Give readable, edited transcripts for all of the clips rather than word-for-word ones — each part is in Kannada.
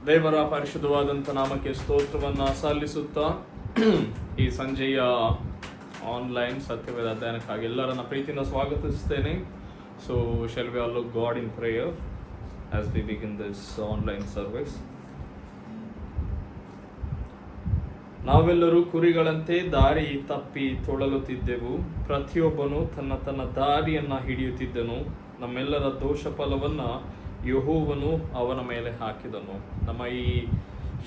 ದೇವರ ಪರಿಶುದ್ಧವಾದಂಥ ನಾಮಕ್ಕೆ ಸ್ತೋತ್ರವನ್ನು ಸಲ್ಲಿಸುತ್ತಾ ಈ ಸಂಜೆಯ ಆನ್ಲೈನ್ ಸತ್ಯವೇದ ಅಧ್ಯಯನಕ್ಕಾಗಿ ಎಲ್ಲರನ್ನ ಪ್ರೀತಿಯಿಂದ ಸ್ವಾಗತಿಸ್ತೇನೆ. So shall we all look God in prayer as we begin this online service? ನಾವೆಲ್ಲರೂ ಕುರಿಗಳಂತೆ ದಾರಿ ತಪ್ಪಿ ತೊಳಲುತ್ತಿದ್ದೆವು, ಪ್ರತಿಯೊಬ್ಬನು ತನ್ನ ತನ್ನ ದಾರಿಯನ್ನು ಹಿಡಿಯುತ್ತಿದ್ದನು, ನಮ್ಮೆಲ್ಲರ ದೋಷ ಫಲವನ್ನು ಯೆಹೋವನು ಅವನ ಮೇಲೆ ಹಾಕಿದನು. ನಮ್ಮ ಈ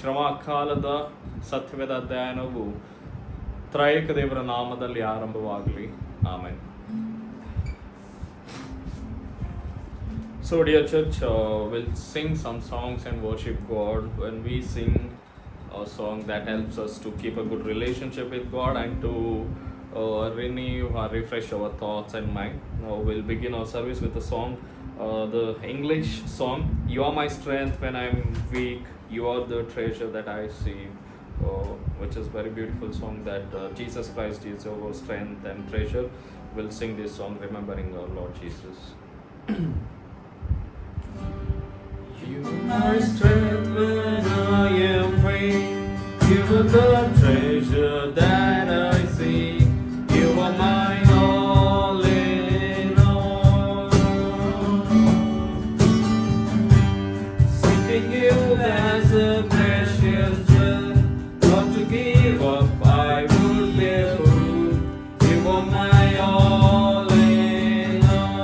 ಶ್ರಮಕಾಲದ ಸತ್ಯವೇದ ಅಧ್ಯಯನವು ತ್ರೈಕ ದೇವರ ನಾಮದಲ್ಲಿ ಆರಂಭವಾಗಲಿ. Amen. So dear church, we'll sing some songs and worship God. When we sing a song, that helps us to keep a good relationship with God and to renew or refresh our thoughts and mind. Now we'll begin our service with a song, the English song, You Are My Strength When I'm Weak, You Are the Treasure That I See, which is very beautiful song that Jesus Christ is our strength and treasure. We'll sing this song remembering our Lord Jesus. You are my strength when I am weak, You are the treasure that I see, You are my all in all. Seeking You as a precious jewel, not to give up I would bear fruit, You are my all in all.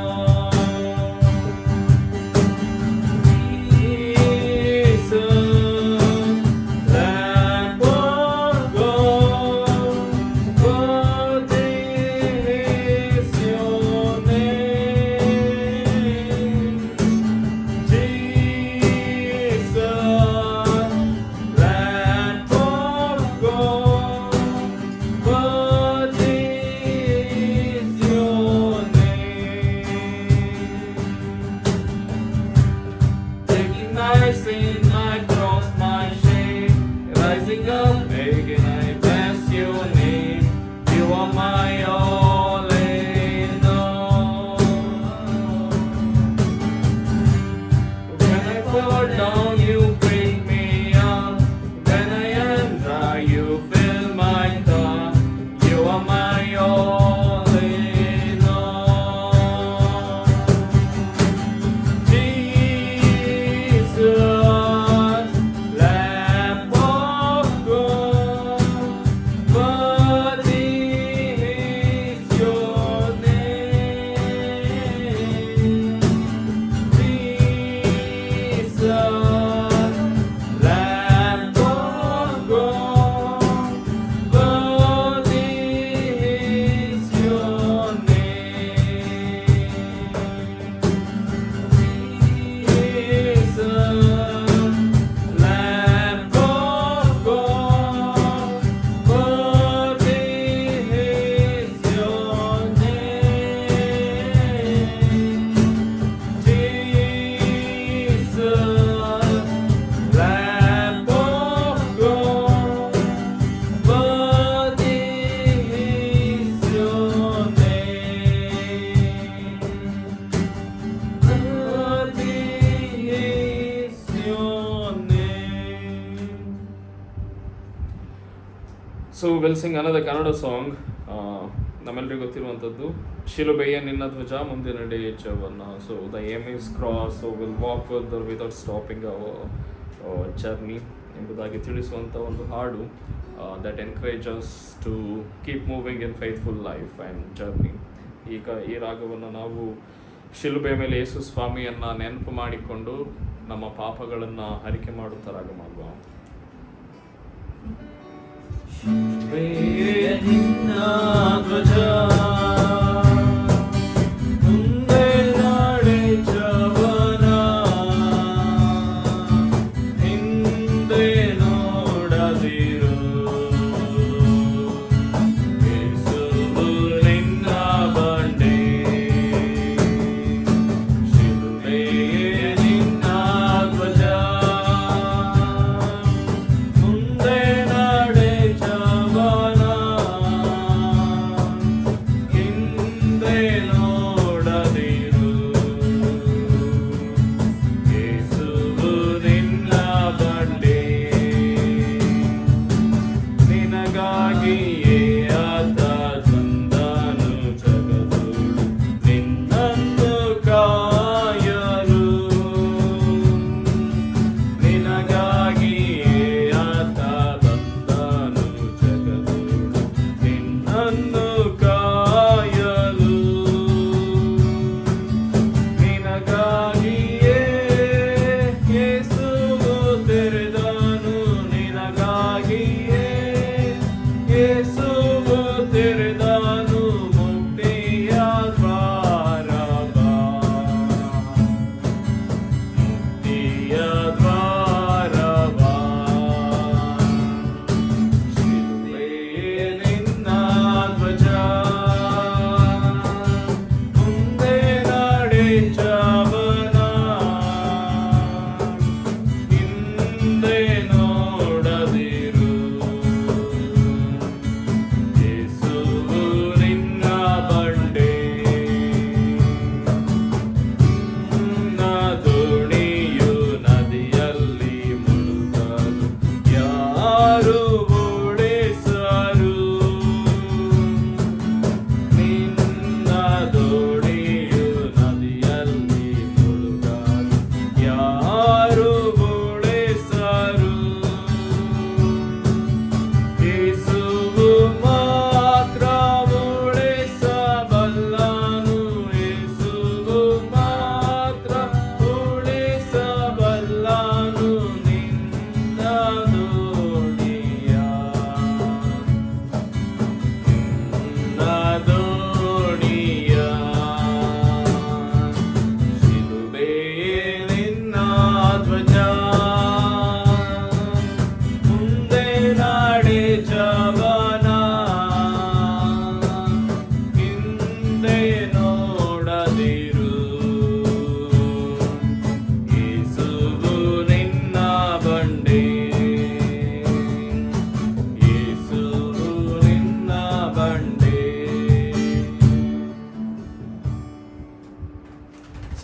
So will sing another Kannada song. ನಮ್ಮೆಲ್ಲರಿಗೂ ಗೊತ್ತಿರುವಂಥದ್ದು, ಶಿಲುಬೆಯ ನಿನ್ನ ಧ್ವಜ ಮುಂದೆ ನಡೆ ಚವನ್ನ. So the aim is cross, so will walk without stopping our journey ಎಂಬುದಾಗಿ ತಿಳಿಸುವಂಥ ಒಂದು ಹಾಡು that encourages to keep moving in faithful life and journey. ಈಗ ಈ ರಾಗವನ್ನು ನಾವು ಶಿಲುಬೆ ಮೇಲೆ ಯೇಸು ಸ್ವಾಮಿಯನ್ನು ನೆನಪು ಮಾಡಿಕೊಂಡು ನಮ್ಮ ಪಾಪಗಳನ್ನು ಅರಿಕೆ ಮಾಡುತ್ತಾ ರಾಗ ಮಾಡುವ.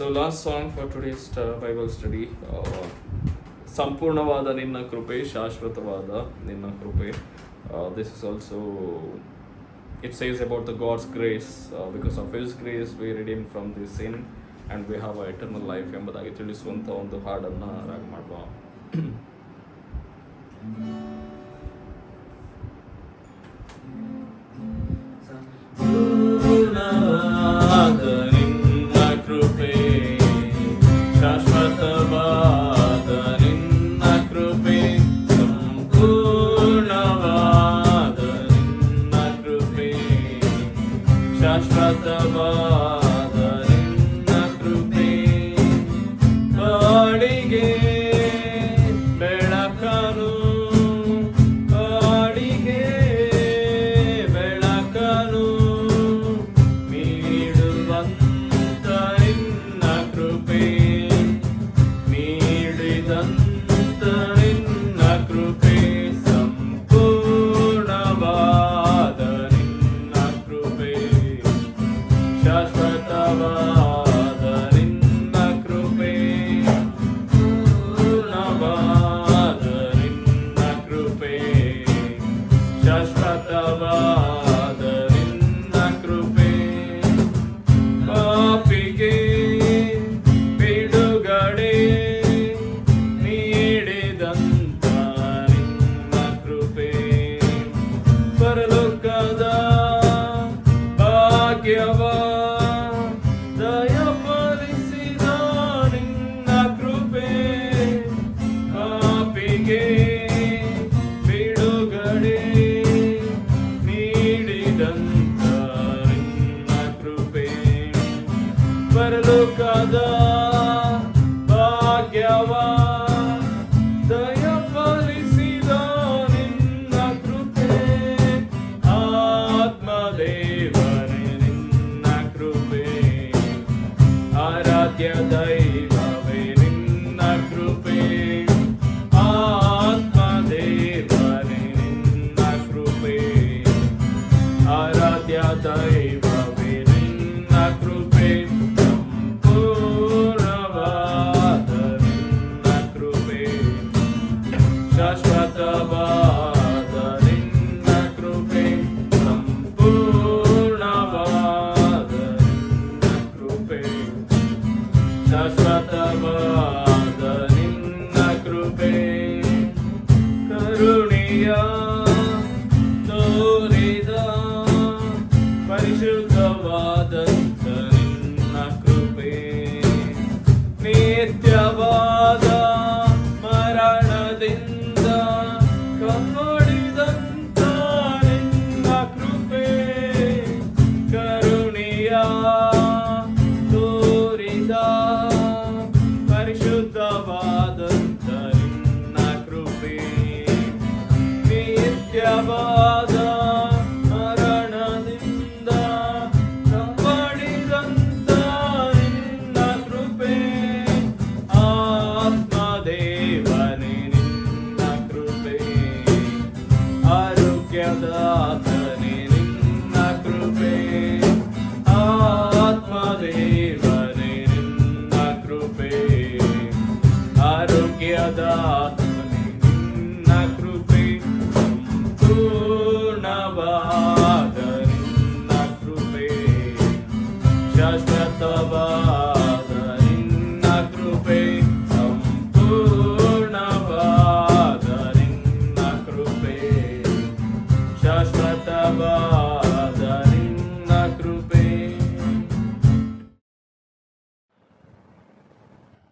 So last song for today's Bible study, ಸಂಪೂರ್ಣವಾದ ನಿನ್ನ ಕೃಪೆ, ಶಾಶ್ವತವಾದ ನಿನ್ನ ಕೃಪೆ. This is also, it says about the God's grace, because of His grace we redeemed from the sin and we have a eternal life ಎಂಬುದಾಗಿ ತಿಳಿಸುವಂಥ ಒಂದು ಹಾಡನ್ನು ರಾಗ ಮಾಡುವ. ಶಾಶ್ವತ ಆರಾಧ್ಯ ದೈವವೇ ನಿನ್ನ ಕೃಪೆ ಸಂಪೂರ್ಣವಾದ ನಿನ್ನ ಕೃಪೆ ಶಾಶ್ವತವಾದ ನಿನ್ನ ಕೃಪೆ ಸಂಪೂರ್ಣವಾದ ನಿನ್ನ ಕೃಪೆ ಶಾಶ್ವತವಾದ ನಿನ್ನ ಕೃಪೆ ಕರುಣೆಯ ತೋರಿದ ಪರಿಶುದ್ಧವಾದಂಥ ನಿನ್ನ ಕೃಪೆ ನಿತ್ಯವಾದ ಮರಣದಿಂದ ಕಾಪಾಡಿದಂಥ ನಿನ್ನ ಕೃಪೆ ಕರುಣೆಯ ತೋರಿದ ಪರಿಶುದ್ಧವಾದಂಥ ನಿನ್ನ ಕೃಪೆ ನಿತ್ಯವಾದ ಮರಣದಿಂದ ಕಾಪಾಡಿದಂಥ ನಿನ್ನ ಕೃಪೆ ಆತ್ಮದೇವನೇ ನಿನ್ನ ಕೃಪೆ ಆರೋಗ್ಯದಾತನೇ ನಿನ್ನ ಕೃಪೆ ಆತ್ಮದೇವನೇ ನಿನ್ನ ಕೃಪೆ ಆರೋಗ್ಯದಾತನೇ ನಿನ್ನ ಕೃಪೆ ಸಂಪೂರ್ಣವಾದ ನಿನ್ನ ಕೃಪೆ ಶಾಶ್ವತವಾದ ನಿನ್ನ ಕೃಪೆ ಸಂಪೂರ್ಣವಾದ ನಿನ್ನ ಕೃಪೆ ಶಾಶ್ವತವಾದ ನಿನ್ನ ಕೃಪೆ.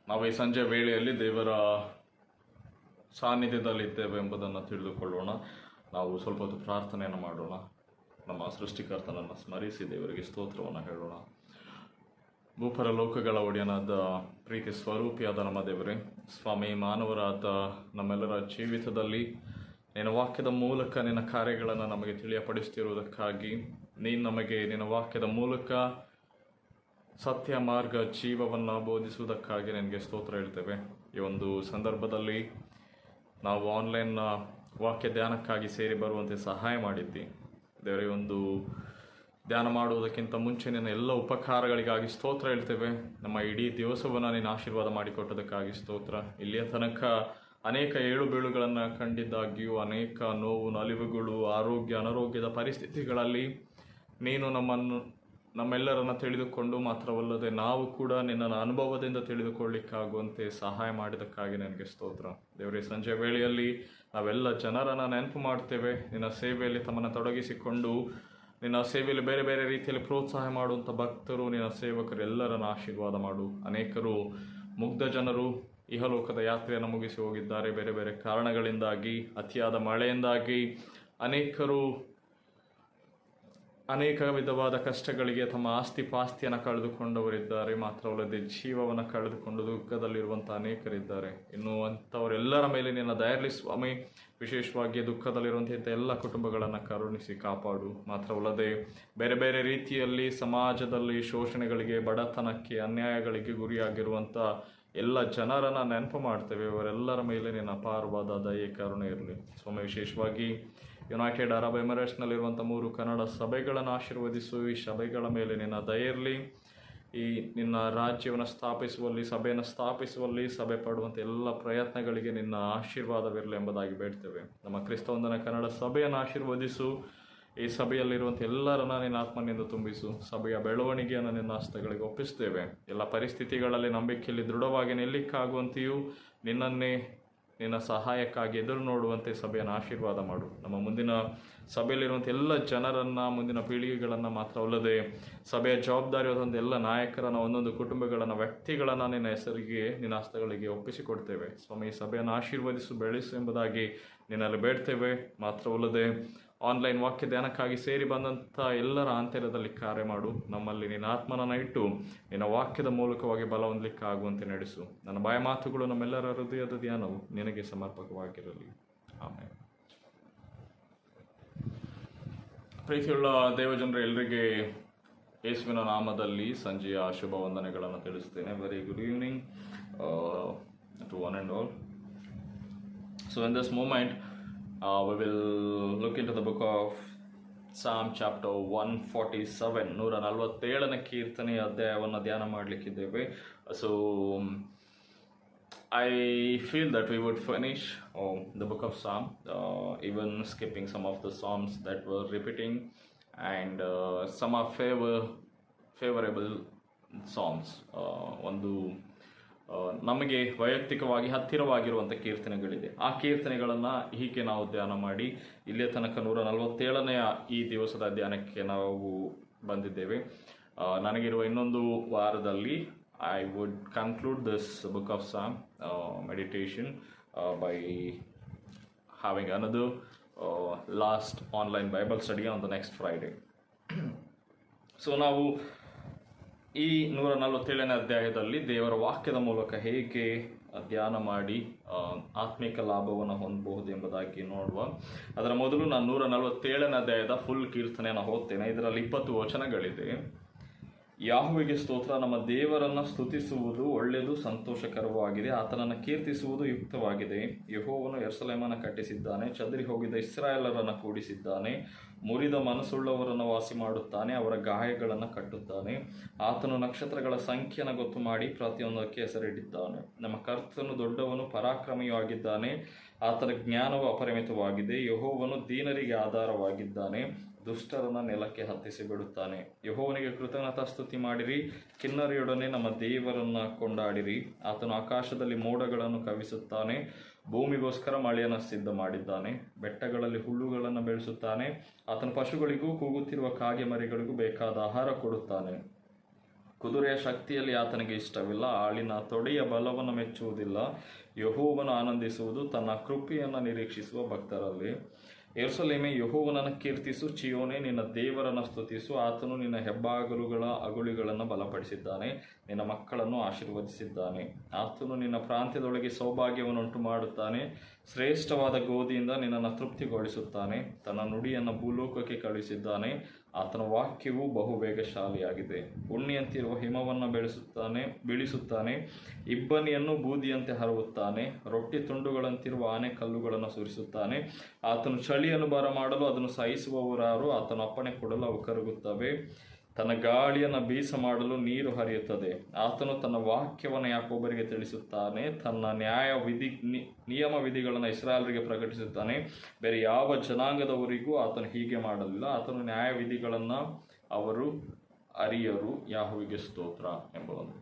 ನಾವು ಈ ಸಂಜೆ ವೇಳೆಯಲ್ಲಿ ದೇವರ ಸಾನ್ನಿಧ್ಯದಲ್ಲಿದ್ದೇವೆ ಎಂಬುದನ್ನು ತಿಳಿದುಕೊಳ್ಳೋಣ. ನಾವು ಸ್ವಲ್ಪ ಹೊತ್ತು ಪ್ರಾರ್ಥನೆಯನ್ನು ಮಾಡೋಣ. ನಮ್ಮ ಸೃಷ್ಟಿಕರ್ತನನ್ನು ಸ್ಮರಿಸಿ ದೇವರಿಗೆ ಸ್ತೋತ್ರವನ್ನು ಹೇಳೋಣ. ಭೂಪರ ಲೋಕಗಳ ಒಡೆಯನಾದ ಪ್ರೀತಿ ಸ್ವರೂಪಿಯಾದ ನಮ್ಮ ದೇವರೇ, ಸ್ವಾಮಿ, ಮಾನವರಾದ ನಮ್ಮೆಲ್ಲರ ಜೀವಿತದಲ್ಲಿ ನಿನ್ನ ವಾಕ್ಯದ ಮೂಲಕ ನಿನ್ನ ಕಾರ್ಯಗಳನ್ನು ನಮಗೆ ತಿಳಿಯಪಡಿಸ್ತಿರುವುದಕ್ಕಾಗಿ, ನೀನು ನಮಗೆ ನಿನ್ನ ವಾಕ್ಯದ ಮೂಲಕ ಸತ್ಯ ಮಾರ್ಗ ಜೀವವನ್ನು ಬೋಧಿಸುವುದಕ್ಕಾಗಿ ನಿನಗೆ ಸ್ತೋತ್ರ ಹೇಳ್ತೇವೆ. ಈ ಒಂದು ಸಂದರ್ಭದಲ್ಲಿ ನಾವು ಆನ್ಲೈನ್ ವಾಕ್ಯ ಧ್ಯಾನಕ್ಕಾಗಿ ಸೇರಿ ಬರುವಂತೆ ಸಹಾಯ ಮಾಡಿದ್ದಿ ದೇವರೇ. ಒಂದು ಧ್ಯಾನ ಮಾಡುವುದಕ್ಕಿಂತ ಮುಂಚೆ ನಿನ್ನ ಎಲ್ಲ ಉಪಕಾರಗಳಿಗಾಗಿ ಸ್ತೋತ್ರ ಹೇಳ್ತೇವೆ. ನಮ್ಮ ಇಡೀ ದಿವಸವನ್ನು ನೀನು ಆಶೀರ್ವಾದ ಮಾಡಿಕೊಟ್ಟದಕ್ಕಾಗಿ ಸ್ತೋತ್ರ. ಇಲ್ಲಿಯ ತನಕ ಅನೇಕ ಏಳು ಬೀಳುಗಳನ್ನು ಕಂಡಿದ್ದಾಗ್ಯೂ, ಅನೇಕ ನೋವು ನಲಿವುಗಳು, ಆರೋಗ್ಯ ಅನಾರೋಗ್ಯದ ಪರಿಸ್ಥಿತಿಗಳಲ್ಲಿ ನೀನು ನಮ್ಮೆಲ್ಲರನ್ನು ತಿಳಿದುಕೊಂಡು ಮಾತ್ರವಲ್ಲದೆ ನಾವು ಕೂಡ ನಿನ್ನ ಅನುಭವದಿಂದ ತಿಳಿದುಕೊಳ್ಳಿಕ್ಕಾಗುವಂತೆ ಸಹಾಯ ಮಾಡಿದ್ದಕ್ಕಾಗಿ ನನಗೆ ಸ್ತೋತ್ರ ದೇವರೇ. ಸಂಜೆ ವೇಳೆಯಲ್ಲಿ ನಾವೆಲ್ಲ ಜನರನ್ನು ನೆನಪು ಮಾಡ್ತೇವೆ. ನಿನ್ನ ಸೇವೆಯಲ್ಲಿ ತಮ್ಮನ್ನು ತೊಡಗಿಸಿಕೊಂಡು ನಿನ್ನ ಸೇವೆಯಲ್ಲಿ ಬೇರೆ ಬೇರೆ ರೀತಿಯಲ್ಲಿ ಪ್ರೋತ್ಸಾಹ ಮಾಡುವಂಥ ಭಕ್ತರು, ನಿನ್ನ ಸೇವಕರು ಎಲ್ಲರನ್ನು ಆಶೀರ್ವಾದ ಮಾಡು. ಅನೇಕರು ಮುಗ್ಧ ಜನರು ಇಹಲೋಕದ ಯಾತ್ರೆಯನ್ನು ಮುಗಿಸಿ ಹೋಗಿದ್ದಾರೆ. ಬೇರೆ ಬೇರೆ ಕಾರಣಗಳಿಂದಾಗಿ, ಅತಿಯಾದ ಮಳೆಯಿಂದಾಗಿ ಅನೇಕರು ಅನೇಕ ವಿಧವಾದ ಕಷ್ಟಗಳಿಗೆ ತಮ್ಮ ಆಸ್ತಿ ಪಾಸ್ತಿಯನ್ನು ಕಳೆದುಕೊಂಡವರಿದ್ದಾರೆ. ಮಾತ್ರವಲ್ಲದೆ ಜೀವವನ್ನು ಕಳೆದುಕೊಂಡು ದುಃಖದಲ್ಲಿರುವಂಥ ಅನೇಕರಿದ್ದಾರೆ. ಇನ್ನು ಅಂಥವರೆಲ್ಲರ ಮೇಲೆ ನಿನ್ನ ದಯೆಯಿರಲಿ ಸ್ವಾಮಿ. ವಿಶೇಷವಾಗಿ ದುಃಖದಲ್ಲಿರುವಂಥ ಎಲ್ಲ ಕುಟುಂಬಗಳನ್ನು ಕರುಣಿಸಿ ಕಾಪಾಡು. ಮಾತ್ರವಲ್ಲದೆ ಬೇರೆ ಬೇರೆ ರೀತಿಯಲ್ಲಿ ಸಮಾಜದಲ್ಲಿ ಶೋಷಣೆಗಳಿಗೆ, ಬಡತನಕ್ಕೆ, ಅನ್ಯಾಯಗಳಿಗೆ ಗುರಿಯಾಗಿರುವಂಥ ಎಲ್ಲ ಜನರನ್ನು ನೆನಪು ಮಾಡ್ತೇವೆ. ಇವರೆಲ್ಲರ ಮೇಲೆ ನಿನ್ನ ಅಪಾರವಾದ ದಯೆ ಕರುಣೆ ಇರಲಿ ಸ್ವಾಮಿ. ವಿಶೇಷವಾಗಿ ಯುನೈಟೆಡ್ ಅರಬ್ ಎಮಿರೇಟ್ಸ್ನಲ್ಲಿರುವಂಥ 3 ಕನ್ನಡ ಸಭೆಗಳನ್ನು ಆಶೀರ್ವದಿಸು. ಈ ಸಭೆಗಳ ಮೇಲೆ ನಿನ್ನ ದಯೆ ಇರಲಿ. ಈ ನಿನ್ನ ರಾಜ್ಯವನ್ನು ಸ್ಥಾಪಿಸುವಲ್ಲಿ, ಸಭೆಯನ್ನು ಸ್ಥಾಪಿಸುವಲ್ಲಿ ಸಭೆ ಪಡುವಂಥ ಎಲ್ಲ ಪ್ರಯತ್ನಗಳಿಗೆ ನಿನ್ನ ಆಶೀರ್ವಾದವಿರಲಿ ಎಂಬುದಾಗಿ ಬೇಡ್ತೇವೆ. ನಮ್ಮ ಕ್ರಿಸ್ತವಂದನ ಕನ್ನಡ ಸಭೆಯನ್ನು ಆಶೀರ್ವದಿಸು. ಈ ಸಭೆಯಲ್ಲಿರುವಂಥ ಎಲ್ಲರನ್ನ ನಿನ್ನ ಆತ್ಮನಿಂದ ತುಂಬಿಸು. ಸಭೆಯ ಬೆಳವಣಿಗೆಯನ್ನು ನಿನ್ನ ಹಸ್ತಗಳಿಗೆ ಒಪ್ಪಿಸ್ತೇವೆ. ಎಲ್ಲ ಪರಿಸ್ಥಿತಿಗಳಲ್ಲಿ ನಂಬಿಕೆಯಲ್ಲಿ ದೃಢವಾಗಿ ನಿಲ್ಲಿಕ್ಕಾಗುವಂತೆಯೂ ನಿನ್ನನ್ನೇ ನಿನ್ನ ಸಹಾಯಕ್ಕಾಗಿ ಎದುರು ನೋಡುವಂತೆ ಸಭೆಯನ್ನು ಆಶೀರ್ವಾದ ಮಾಡು. ನಮ್ಮ ಮುಂದಿನ ಸಭೆಯಲ್ಲಿರುವಂಥ ಎಲ್ಲ ಜನರನ್ನು, ಮುಂದಿನ ಪೀಳಿಗೆಗಳನ್ನು ಮಾತ್ರವಲ್ಲದೆ ಸಭೆಯ ಜವಾಬ್ದಾರಿಯಾದಂಥ ಎಲ್ಲ ನಾಯಕರನ್ನು, ಒಂದೊಂದು ಕುಟುಂಬಗಳನ್ನು, ವ್ಯಕ್ತಿಗಳನ್ನು ನಿನ್ನ ಹೆಸರಿಗೆ, ನಿನ್ನ ಹಸ್ತಗಳಿಗೆ ಒಪ್ಪಿಸಿಕೊಡ್ತೇವೆ ಸ್ವಾಮಿ. ಸಭೆಯನ್ನು ಆಶೀರ್ವದಿಸು, ಬೆಳೆಸು ಎಂಬುದಾಗಿ ನಿನ್ನಲ್ಲಿ ಬೇಡ್ತೇವೆ. ಮಾತ್ರವಲ್ಲದೆ ಆನ್ಲೈನ್ ವಾಕ್ಯ ಧ್ಯಾನಕ್ಕಾಗಿ ಸೇರಿ ಬಂದಂಥ ಎಲ್ಲರ ಆಂತರ್ಯದಲ್ಲಿ ಕಾರ್ಯ ಮಾಡು. ನಮ್ಮಲ್ಲಿ ನಿನ್ನ ಆತ್ಮನನ್ನು ಇಟ್ಟು ನಿನ್ನ ವಾಕ್ಯದ ಮೂಲಕವಾಗಿ ಬಲ ಹೊಂದಲಿಕ್ಕಾಗುವಂತೆ ನಡೆಸು. ನನ್ನ ಬಾಯ ಮಾತುಗಳು, ನಮ್ಮೆಲ್ಲರ ಹೃದಯದ ಧ್ಯಾನವು ನಿನಗೆ ಸಮರ್ಪಕವಾಗಿರಲಿ. ಆಮೇಲೆ ಪ್ರೀತಿಯುಳ್ಳ ದೇವಜನರು ಎಲ್ಲರಿಗೆ ಯೇಸುವಿನ ನಾಮದಲ್ಲಿ ಸಂಜೆಯ ಶುಭ ವಂದನೆಗಳನ್ನು ತಿಳಿಸ್ತೇನೆ. Very good evening to one and all. So in this moment we will look into the book of psalm chapter 147, 147ನೇ ಕೀರ್ತನೆಯ ಅಧ್ಯಾಯವನ್ನು ಧ್ಯಾನ ಮಾಡಲಿಕ್ಕಿದ್ದೇವೆ. So I feel that we would finish the book of Psalm, even skipping some of the psalms that were repeating, and some are favorable psalms. ಒಂದು ನಮಗೆ ವೈಯಕ್ತಿಕವಾಗಿ ಹತ್ತಿರವಾಗಿರುವಂಥ ಕೀರ್ತನೆಗಳಿದೆ. ಆ ಕೀರ್ತನೆಗಳನ್ನು ಹೀಗೆ ನಾವು ಧ್ಯಾನ ಮಾಡಿ ಇಲ್ಲಿಯ ತನಕ 147ನೆಯ ಈ ದಿವಸದ ಧ್ಯಾನಕ್ಕೆ ನಾವು ಬಂದಿದ್ದೇವೆ. ನನಗಿರುವ ಇನ್ನೊಂದು ವಾರದಲ್ಲಿ I would conclude this book of Psalm meditation by having another last online Bible study on the next Friday. So ನಾವು ಈ 147ನೇ ಅಧ್ಯಾಯದಲ್ಲಿ ದೇವರ ವಾಕ್ಯದ ಮೂಲಕ ಹೇಗೆ ಧ್ಯಾನ ಮಾಡಿ ಆತ್ಮಿಕ ಲಾಭವನ್ನು ಹೊಂದಬಹುದು ಎಂಬುದಾಗಿ ನೋಡುವ. ಅದರ ಮೊದಲು ನಾನು 147ನೇ ಅಧ್ಯಾಯದ ಫುಲ್ ಕೀರ್ತನೆಯನ್ನು ಓದ್ತೇನೆ. ಇದರಲ್ಲಿ 20 ವಚನಗಳಿದೆ. ಯಾಹುವಿಗೆ ಸ್ತೋತ್ರ. ನಮ್ಮ ದೇವರನ್ನು ಸ್ತುತಿಸುವುದು ಒಳ್ಳೆಯದು, ಸಂತೋಷಕರವಾಗಿದೆ. ಆತನನ್ನು ಕೀರ್ತಿಸುವುದು ಯುಕ್ತವಾಗಿದೆ. ಯೆಹೋವನು ಯೆರೂಸಲೇಮನ್ನು ಕಟ್ಟಿಸಿದ್ದಾನೆ, ಚದರಿ ಹೋಗಿದ್ದ ಇಸ್ರಾಯೇಲರನ್ನು ಕೂಡಿಸಿದ್ದಾನೆ. ಮುರಿದ ಮನಸ್ಸುಳ್ಳವರನ್ನು ವಾಸಿ ಮಾಡುತ್ತಾನೆ, ಅವರ ಗಾಯಗಳನ್ನು ಕಟ್ಟುತ್ತಾನೆ. ಆತನು ನಕ್ಷತ್ರಗಳ ಸಂಖ್ಯೆಯನ್ನು ಗೊತ್ತು ಮಾಡಿ ಪ್ರತಿಯೊಂದಕ್ಕೆ ಹೆಸರಿಟ್ಟಿದ್ದಾನೆ. ನಮ್ಮ ಕರ್ತನು ದೊಡ್ಡವನು, ಪರಾಕ್ರಮಿಯೂ ಆಗಿದ್ದಾನೆ. ಆತನ ಜ್ಞಾನವು ಅಪರಿಮಿತವಾಗಿದೆ. ಯೆಹೋವನು ದೀನರಿಗೆ ಆಧಾರವಾಗಿದ್ದಾನೆ, ದುಷ್ಟರನ್ನು ನೆಲಕ್ಕೆ ಹತ್ತಿಸಿ ಬಿಡುತ್ತಾನೆ. ಯೆಹೋವನಿಗೆ ಕೃತಜ್ಞತಾ ಸ್ತುತಿ ಮಾಡಿರಿ, ಕಿನ್ನರಿಯೊಡನೆ ನಮ್ಮ ದೇವರನ್ನು ಕೊಂಡಾಡಿರಿ. ಆತನು ಆಕಾಶದಲ್ಲಿ ಮೋಡಗಳನ್ನು ಕವಿಸುತ್ತಾನೆ, ಭೂಮಿಗೋಸ್ಕರ ಮಳೆಯನ್ನು ಸಿದ್ಧ ಮಾಡಿದ್ದಾನೆ. ಬೆಟ್ಟಗಳಲ್ಲಿ ಹುಲ್ಲುಗಳನ್ನು ಬೆಳೆಸುತ್ತಾನೆ. ಆತನು ಪಶುಗಳಿಗೂ ಕೂಗುತ್ತಿರುವ ಕಾಗೆ ಮರಿಗಳಿಗೂ ಬೇಕಾದ ಆಹಾರ ಕೊಡುತ್ತಾನೆ. ಕುದುರೆಯ ಶಕ್ತಿಯಲ್ಲಿ ಆತನಿಗೆ ಇಷ್ಟವಿಲ್ಲ, ಆಳಿನ ತೊಡೆಯ ಬಲವನ್ನು ಮೆಚ್ಚುವುದಿಲ್ಲ. ಯೆಹೋವನು ಆನಂದಿಸುವುದು ತನ್ನ ಕೃಪೆಯನ್ನು ನಿರೀಕ್ಷಿಸುವ ಭಕ್ತರಲ್ಲಿ. ಯೆರೂಸಲೇಮೇ, ಯೆಹೋವನನ್ನು ಕೀರ್ತಿಸು. ಚಿಯೋನೇ, ನಿನ್ನ ದೇವರನ್ನು ಸ್ತುತಿಸು. ಆತನು ನಿನ್ನ ಹೆಬ್ಬಾಗಲುಗಳ ಅಗುಳಿಗಳನ್ನು ಬಲಪಡಿಸಿದ್ದಾನೆ, ನಿನ್ನ ಮಕ್ಕಳನ್ನು ಆಶೀರ್ವದಿಸಿದ್ದಾನೆ. ಆತನು ನಿನ್ನ ಪ್ರಾಂತ್ಯದೊಳಗೆ ಸೌಭಾಗ್ಯವನ್ನುಂಟು ಮಾಡುತ್ತಾನೆ, ಶ್ರೇಷ್ಠವಾದ ಗೋಧಿಯಿಂದ ನಿನ್ನನ್ನು ತೃಪ್ತಿಗೊಳಿಸುತ್ತಾನೆ. ತನ್ನ ನುಡಿಯನ್ನು ಭೂಲೋಕಕ್ಕೆ ಕಳುಹಿಸಿದ್ದಾನೆ, ಆತನ ವಾಕ್ಯವು ಬಹು ವೇಗಶಾಲಿಯಾಗಿದೆ. ಉಣ್ಣಿಯಂತಿರುವ ಹಿಮವನ್ನು ಬೀಳಿಸುತ್ತಾನೆ, ಇಬ್ಬನಿಯನ್ನು ಬೂದಿಯಂತೆ ಹರವುತ್ತಾನೆ. ರೊಟ್ಟಿ ತುಂಡುಗಳಂತಿರುವ ಆನೆ ಕಲ್ಲುಗಳನ್ನು ಸುರಿಸುತ್ತಾನೆ. ಆತನು ಚಳಿಯನ್ನು ಬರಮಾಡಲು ಅದನ್ನು ಸಹಿಸುವವರಾರು. ಆತನು ಅಪ್ಪಣೆ ಕೊಡಲು ಅವು ಕರಗುತ್ತವೆ. ತನ್ನ ಗಾಳಿಯನ್ನು ಬೀಸ ಮಾಡಲು ನೀರು ಹರಿಯುತ್ತದೆ. ಆತನು ತನ್ನ ವಾಕ್ಯವನ್ನು ಯಾಕೋಬರಿಗೆ ತಿಳಿಸುತ್ತಾನೆ, ತನ್ನ ನಿಯಮ ವಿಧಿಗಳನ್ನು ಇಸ್ರಾಯೇಲರಿಗೆ ಪ್ರಕಟಿಸುತ್ತಾನೆ. ಬೇರೆ ಯಾವ ಜನಾಂಗದವರಿಗೂ ಆತನು ಹೀಗೆ ಮಾಡಲಿಲ್ಲ. ಆತನು ನ್ಯಾಯ ವಿಧಿಗಳನ್ನು ಅವರು ಅರಿಯರು. ಯಾಹುವಿಗೆ ಸ್ತೋತ್ರ ಎಂಬ ಒಂದು.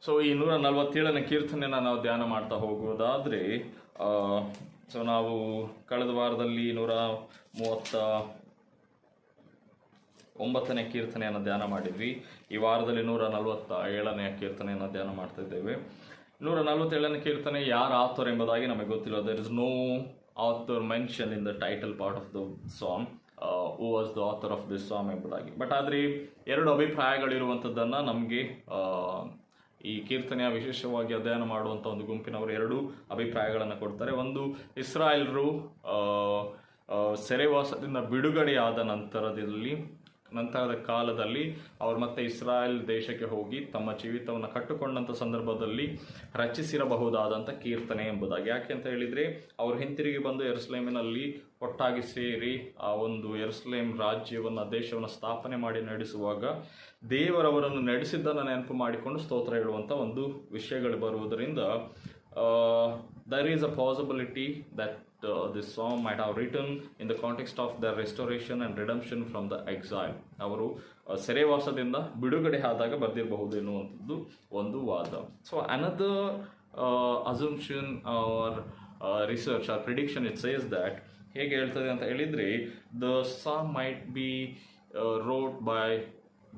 ಸೊ ಈ 147ನೇ ಕೀರ್ತನೆಯನ್ನು ನಾವು ಧ್ಯಾನ ಮಾಡ್ತಾ ಹೋಗುವುದಾದರೆ, ಸೊ ನಾವು ಕಳೆದ ವಾರದಲ್ಲಿ 139ನೇ ಕೀರ್ತನೆಯನ್ನು ಧ್ಯಾನ ಮಾಡಿದ್ವಿ. ಈ ವಾರದಲ್ಲಿ 147ನೇ ಕೀರ್ತನೆಯನ್ನು ಧ್ಯಾನ ಮಾಡ್ತಾ ಇದ್ದೇವೆ. 147ನೇ ಕೀರ್ತನೆ ಯಾರ ಆಥರ್ ಎಂಬುದಾಗಿ ನಮಗೆ ಗೊತ್ತಿಲ್ಲ. There is no author mention in the title part of the song, who was the author of this song ಎಂಬುದಾಗಿ. ಬಟ್ ಆದರೆ 2 ಅಭಿಪ್ರಾಯಗಳಿರುವಂಥದ್ದನ್ನು ನಮಗೆ ಈ ಕೀರ್ತನೆಯ ವಿಶೇಷವಾಗಿ ಅಧ್ಯಯನ ಮಾಡುವಂಥ ಒಂದು ಗುಂಪಿನವರು 2 ಅಭಿಪ್ರಾಯಗಳನ್ನು ಕೊಡ್ತಾರೆ. ಒಂದು, ಇಸ್ರಾಯೇಲರು ಸೆರೆವಾಸದಿಂದ ಬಿಡುಗಡೆಯಾದ ನಂತರದ ಕಾಲದಲ್ಲಿ ಅವರು ಮತ್ತೆ ಇಸ್ರಾಯೇಲ್ ದೇಶಕ್ಕೆ ಹೋಗಿ ತಮ್ಮ ಜೀವಿತವನ್ನು ಕಟ್ಟುಕೊಂಡಂಥ ಸಂದರ್ಭದಲ್ಲಿ ರಚಿಸಿರಬಹುದಾದಂಥ ಕೀರ್ತನೆ ಎಂಬುದಾಗಿ. ಯಾಕೆ ಅಂತ ಹೇಳಿದರೆ, ಅವರು ಹಿಂತಿರುಗಿ ಬಂದು ಯೆರೂಸಲೇಮಿನಲ್ಲಿ ಒಟ್ಟಾಗಿ ಸೇರಿ ಆ ಒಂದು ಯೆರೂಸಲೇಮ್ ರಾಜ್ಯವನ್ನು, ದೇಶವನ್ನು ಸ್ಥಾಪನೆ ಮಾಡಿ ನಡೆಸುವಾಗ ದೇವರವರನ್ನು ನಡೆಸಿದ್ದನ್ನು ನೆನಪು ಮಾಡಿಕೊಂಡು ಸ್ತೋತ್ರ ಹೇಳುವಂಥ ಒಂದು ವಿಷಯಗಳು ಬರುವುದರಿಂದ there is a possibility that this psalm might have written in the context of their restoration and redemption from the exile. ಅವರು ಸೆರೆವಾಸದಿಂದ ಬಿಡುಗಡೆ ಆದಾಗ ಬರೆದಿರಬಹುದು ಎನ್ನುವಂಥದ್ದು ಒಂದು ವಾದ. So another assumption or research or prediction, it says that, ಹೇಗೆ ಹೇಳ್ತದೆ ಅಂತ ಹೇಳಿದರೆ, the psalm might be wrote by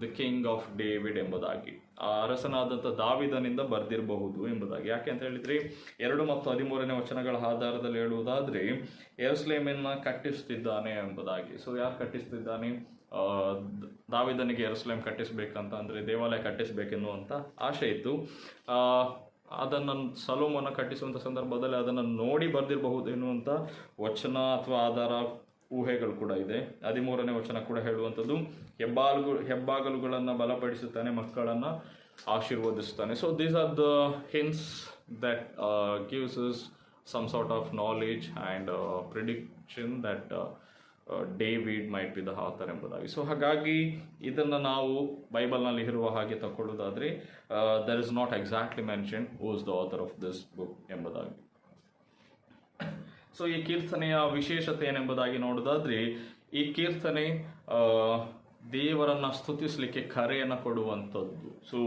the king of David ಎಂಬುದಾಗಿ, ಆ ಅರಸನಾದಂಥ ದಾವಿದನಿಂದ ಬರೆದಿರಬಹುದು ಎಂಬುದಾಗಿ. ಯಾಕೆ ಅಂತ ಹೇಳಿದರೆ, 2 ಮತ್ತು 13ನೇ ವಚನಗಳ ಆಧಾರದಲ್ಲಿ ಹೇಳುವುದಾದರೆ, ಯೆರೂಸಲೇಮನ್ನು ಕಟ್ಟಿಸುತ್ತಿದ್ದಾನೆ ಎಂಬುದಾಗಿ. ಸೊ ಯಾರು ಕಟ್ಟಿಸ್ತಿದ್ದಾನೆ? ದಾವಿದನಿಗೆ ಯೆರೂಸಲೇಮ್ ಕಟ್ಟಿಸಬೇಕಂತ, ಅಂದರೆ ದೇವಾಲಯ ಕಟ್ಟಿಸಬೇಕೆನ್ನುವಂಥ ಆಶೆ ಇತ್ತು. ಅದನ್ನು ಸೊಲೊಮೋನ ಕಟ್ಟಿಸುವಂಥ ಸಂದರ್ಭದಲ್ಲಿ ಅದನ್ನು ನೋಡಿ ಬರೆದಿರಬಹುದು ಎನ್ನುವಂಥ ವಚನ ಅಥವಾ ಆಧಾರ ಊಹೆಗಳು ಕೂಡ ಇದೆ. 13ನೇ ವಚನ ಕೂಡ ಹೇಳುವಂಥದ್ದು, ಹೆಬ್ಬಾಗಲುಗಳನ್ನು ಬಲಪಡಿಸುತ್ತಾನೆ, ಮಕ್ಕಳನ್ನು ಆಶೀರ್ವದಿಸುತ್ತಾನೆ. So these are the hints that gives us some sort of knowledge and prediction that David might be the author ಎಂಬುದಾಗಿ. ಸೊ ಹಾಗಾಗಿ ಇದನ್ನು ನಾವು ಬೈಬಲ್ನಲ್ಲಿ ಇರುವ ಹಾಗೆ ತಗೊಳ್ಳೋದಾದರೆ there is not exactly mention who is the author of this book ಎಂಬುದಾಗಿ. ಸೊ ಈ ಕೀರ್ತನೆಯ ವಿಶೇಷತೆ ಏನೆಂಬುದಾಗಿ ನೋಡೋದಾದರೆ, ಈ ಕೀರ್ತನೆ ದೇವರನ್ನು ಸ್ತುತಿಸಲಿಕ್ಕೆ ಕರೆಯನ್ನು ಕೊಡುವಂಥದ್ದು. So